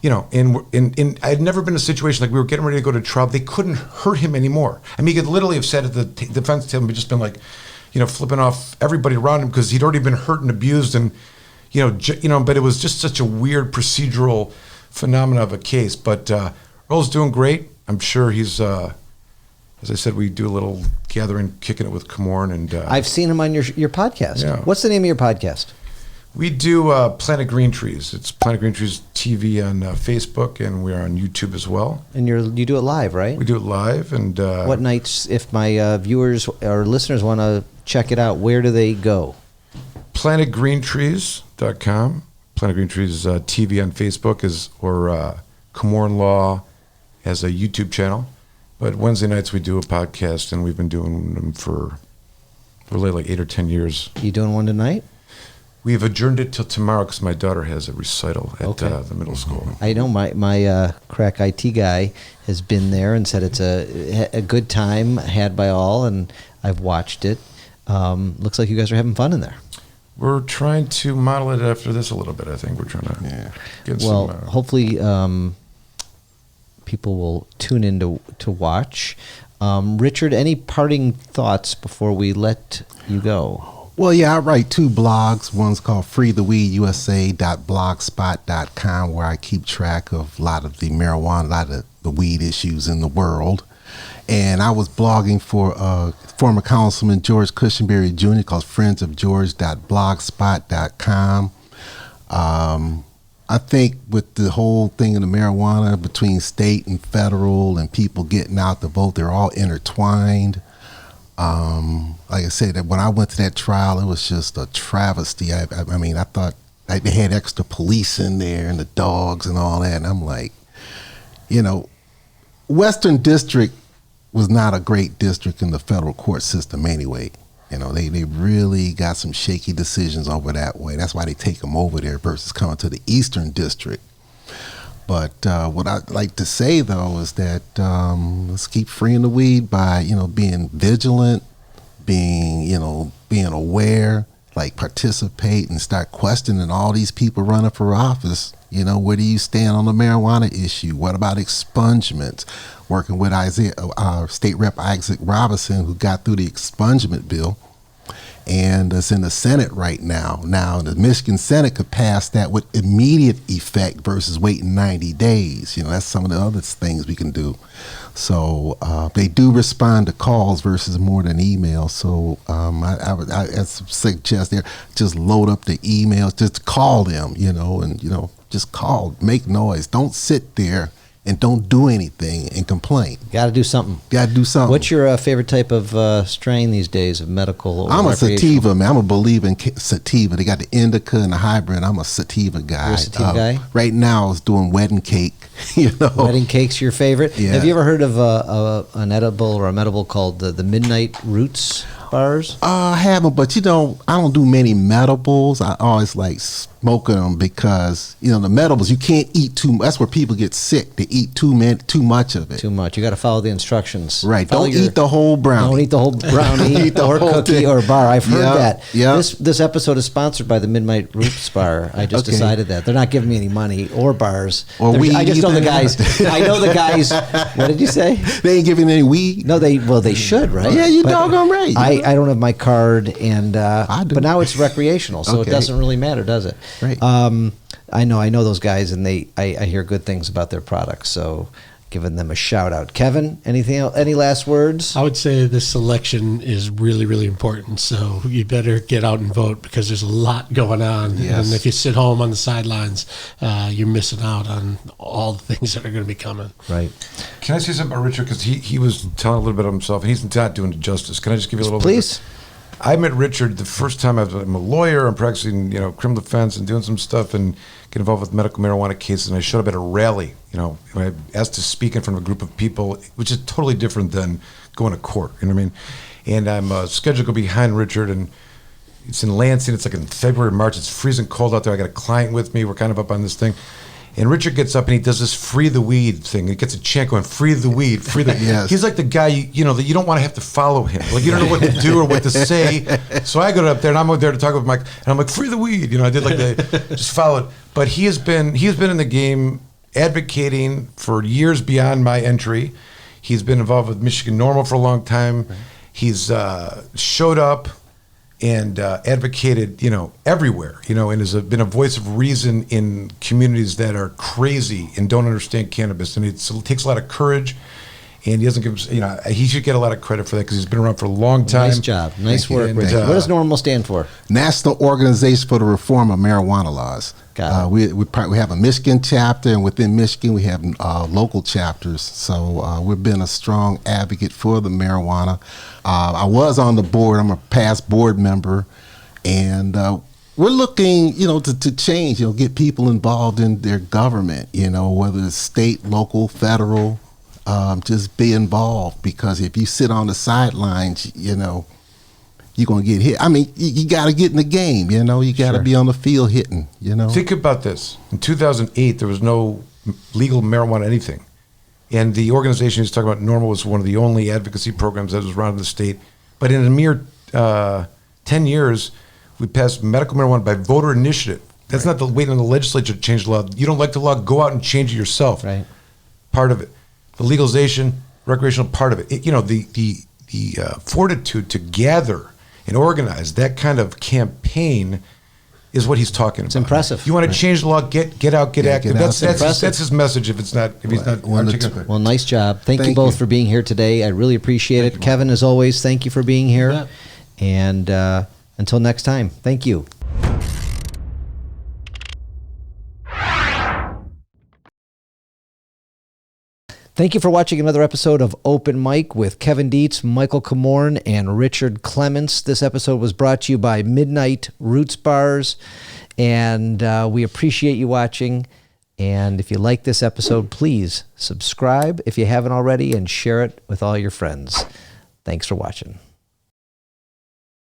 And I'd never been in a situation like we were getting ready to go to trial. They couldn't hurt him anymore. I mean, he could literally have said at the defense table, he'd just been like, flipping off everybody around him because he'd already been hurt and abused, and but it was just such a weird procedural phenomena of a case. But Earl's doing great. I'm sure he's, as I said, we do a little gathering, kicking it with Komorn, and I've seen him on your podcast. Yeah. What's the name of your podcast? We do Planet Green Trees. It's Planet Green Trees TV on Facebook, and we're on YouTube as well. And you do it live, right? We do it live. And what nights, if my viewers or listeners want to check it out, where do they go? PlanetGreenTrees.com. Planet Green Trees TV on Facebook or Komorn Law has a YouTube channel. But Wednesday nights we do a podcast, and we've been doing them for really like 8 or 10 years. You doing one tonight? We've adjourned it till tomorrow because my daughter has a recital at the middle school. I know my crack IT guy has been there and said it's a good time had by all, and I've watched it. Looks like you guys are having fun in there. We're trying to model it after this a little bit. I think we're trying to get some. Hopefully people will tune in to watch. Richard, any parting thoughts before we let you go? Well, yeah, I write 2 blogs. One's called freetheweedusa.blogspot.com, where I keep track of a lot of the marijuana, a lot of the weed issues in the world. And I was blogging for former Councilman George Cushenberry Jr. called friendsofgeorge.blogspot.com. I think with the whole thing of the marijuana between state and federal and people getting out to vote, they're all intertwined. Like I said, when I went to that trial, it was just a travesty. I mean, I thought they had extra police in there and the dogs and all that. And I'm like, Western District was not a great district in the federal court system anyway. They really got some shaky decisions over that way. That's why they take them over there versus coming to the Eastern District. But what I'd like to say, though, is that let's keep freeing the weed by, being vigilant, being aware, like participate and start questioning all these people running for office. Where do you stand on the marijuana issue? What about expungements? Working with State Rep Isaac Robinson, who got through the expungement bill, and it's in the Senate right now. Now, the Michigan Senate could pass that with immediate effect versus waiting 90 days. That's some of the other things we can do. So they do respond to calls versus more than emails. So I suggest there, just load up the emails, just call them, just call, make noise. Don't sit there and don't do anything and complain. Got to do something. What's your favorite type of strain these days of medical? Or I'm a sativa, man. I'm a believer in sativa. They got the indica and the hybrid. I'm a sativa guy. You're a sativa guy? Right now, I was doing wedding cake. Wedding cake's your favorite? Yeah. Have you ever heard of an edible or a medible called the Midnight Roots bars? I haven't, but I don't do many medibles. I always like smoking them because the medibles you can't eat too much. That's where people get sick. They eat too much of it. Too much. You got to follow the instructions. Right. Don't eat the whole brownie. Don't eat the whole brownie or cookie thing. Or bar. I've heard that. Yeah. This episode is sponsored by the Midnight Roots bar. I just decided that they're not giving me any money or bars. Or weed. I just know the guys. I know the guys. What did you say? They ain't giving any weed. No, they should, right? Yeah, you doggone right. I don't have my card, and I do. But now it's recreational, so it doesn't really matter, does it? Right. I know those guys, and I hear good things about their products. So giving them a shout out. Kevin, anything else, any last words? I would say this selection is really, really important. So you better get out and vote because there's a lot going on. Yes. And if you sit home on the sidelines, you're missing out on all the things that are going to be coming. Right. Can I say something about Richard? Because he was telling a little bit of himself, and he's not doing it justice. Can I just give you a little Please. bit? I met Richard the first time I'm a lawyer. I'm practicing, criminal defense and doing some stuff and get involved with medical marijuana cases. And I showed up at a rally, and I asked to speak in front of a group of people, which is totally different than going to court. You know what I mean? And I'm scheduled to go behind Richard, and it's in Lansing. It's like in February, March. It's freezing cold out there. I got a client with me. We're kind of up on this thing. And Richard gets up and he does this free the weed thing. He gets a chant going, free the weed, free the Yes. He's like the guy, that you don't want to have to follow him. Like, you don't know what to do or what to say. So I go up there and I'm there to talk with Mike. And I'm like, free the weed. I did just follow it. But he has been in the game advocating for years beyond my entry. He's been involved with Michigan Normal for a long time. He's showed up and advocated, everywhere, and has been a voice of reason in communities that are crazy and don't understand cannabis. And it takes a lot of courage, and he doesn't give, he should get a lot of credit for that because he's been around for a long time. Nice job. Nice work, And, Richard. What does NORML stand for? National Organization for the Reform of Marijuana Laws. Got it. We have a Michigan chapter, and within Michigan we have local chapters. So we've been a strong advocate for the marijuana. I was on the board. I'm a past board member, and we're looking, to change. Get people involved in their government. Whether it's state, local, federal. Just be involved, because if you sit on the sidelines, you're going to get hit. I mean, you got to get in the game, you got to be on the field hitting, Think about this. In 2008, there was no legal marijuana anything. And the organization he's talking about, NORML, was one of the only advocacy programs that was run in the state. But in a mere 10 years, we passed medical marijuana by voter initiative. That's not waiting on the legislature to change the law. You don't like the law, go out and change it yourself. Right. Part of it. The legalization, recreational part of it. The fortitude to gather and organize that kind of campaign is what he's talking about. It's impressive. You want to change the law, get out, get active. get out. That's his message. If he's not articulate. Well, nice job. Thank you Thank both you. for being here today. I really appreciate it. Kevin, as always, thank you for being here. Yeah. And until next time, thank you. Thank you for watching another episode of Open Mic with Kevin Dietz, Michael Komorn, and Richard Clement. This episode was brought to you by Midnight Roots Bars, and we appreciate you watching. And if you like this episode, please subscribe if you haven't already and share it with all your friends. Thanks for watching.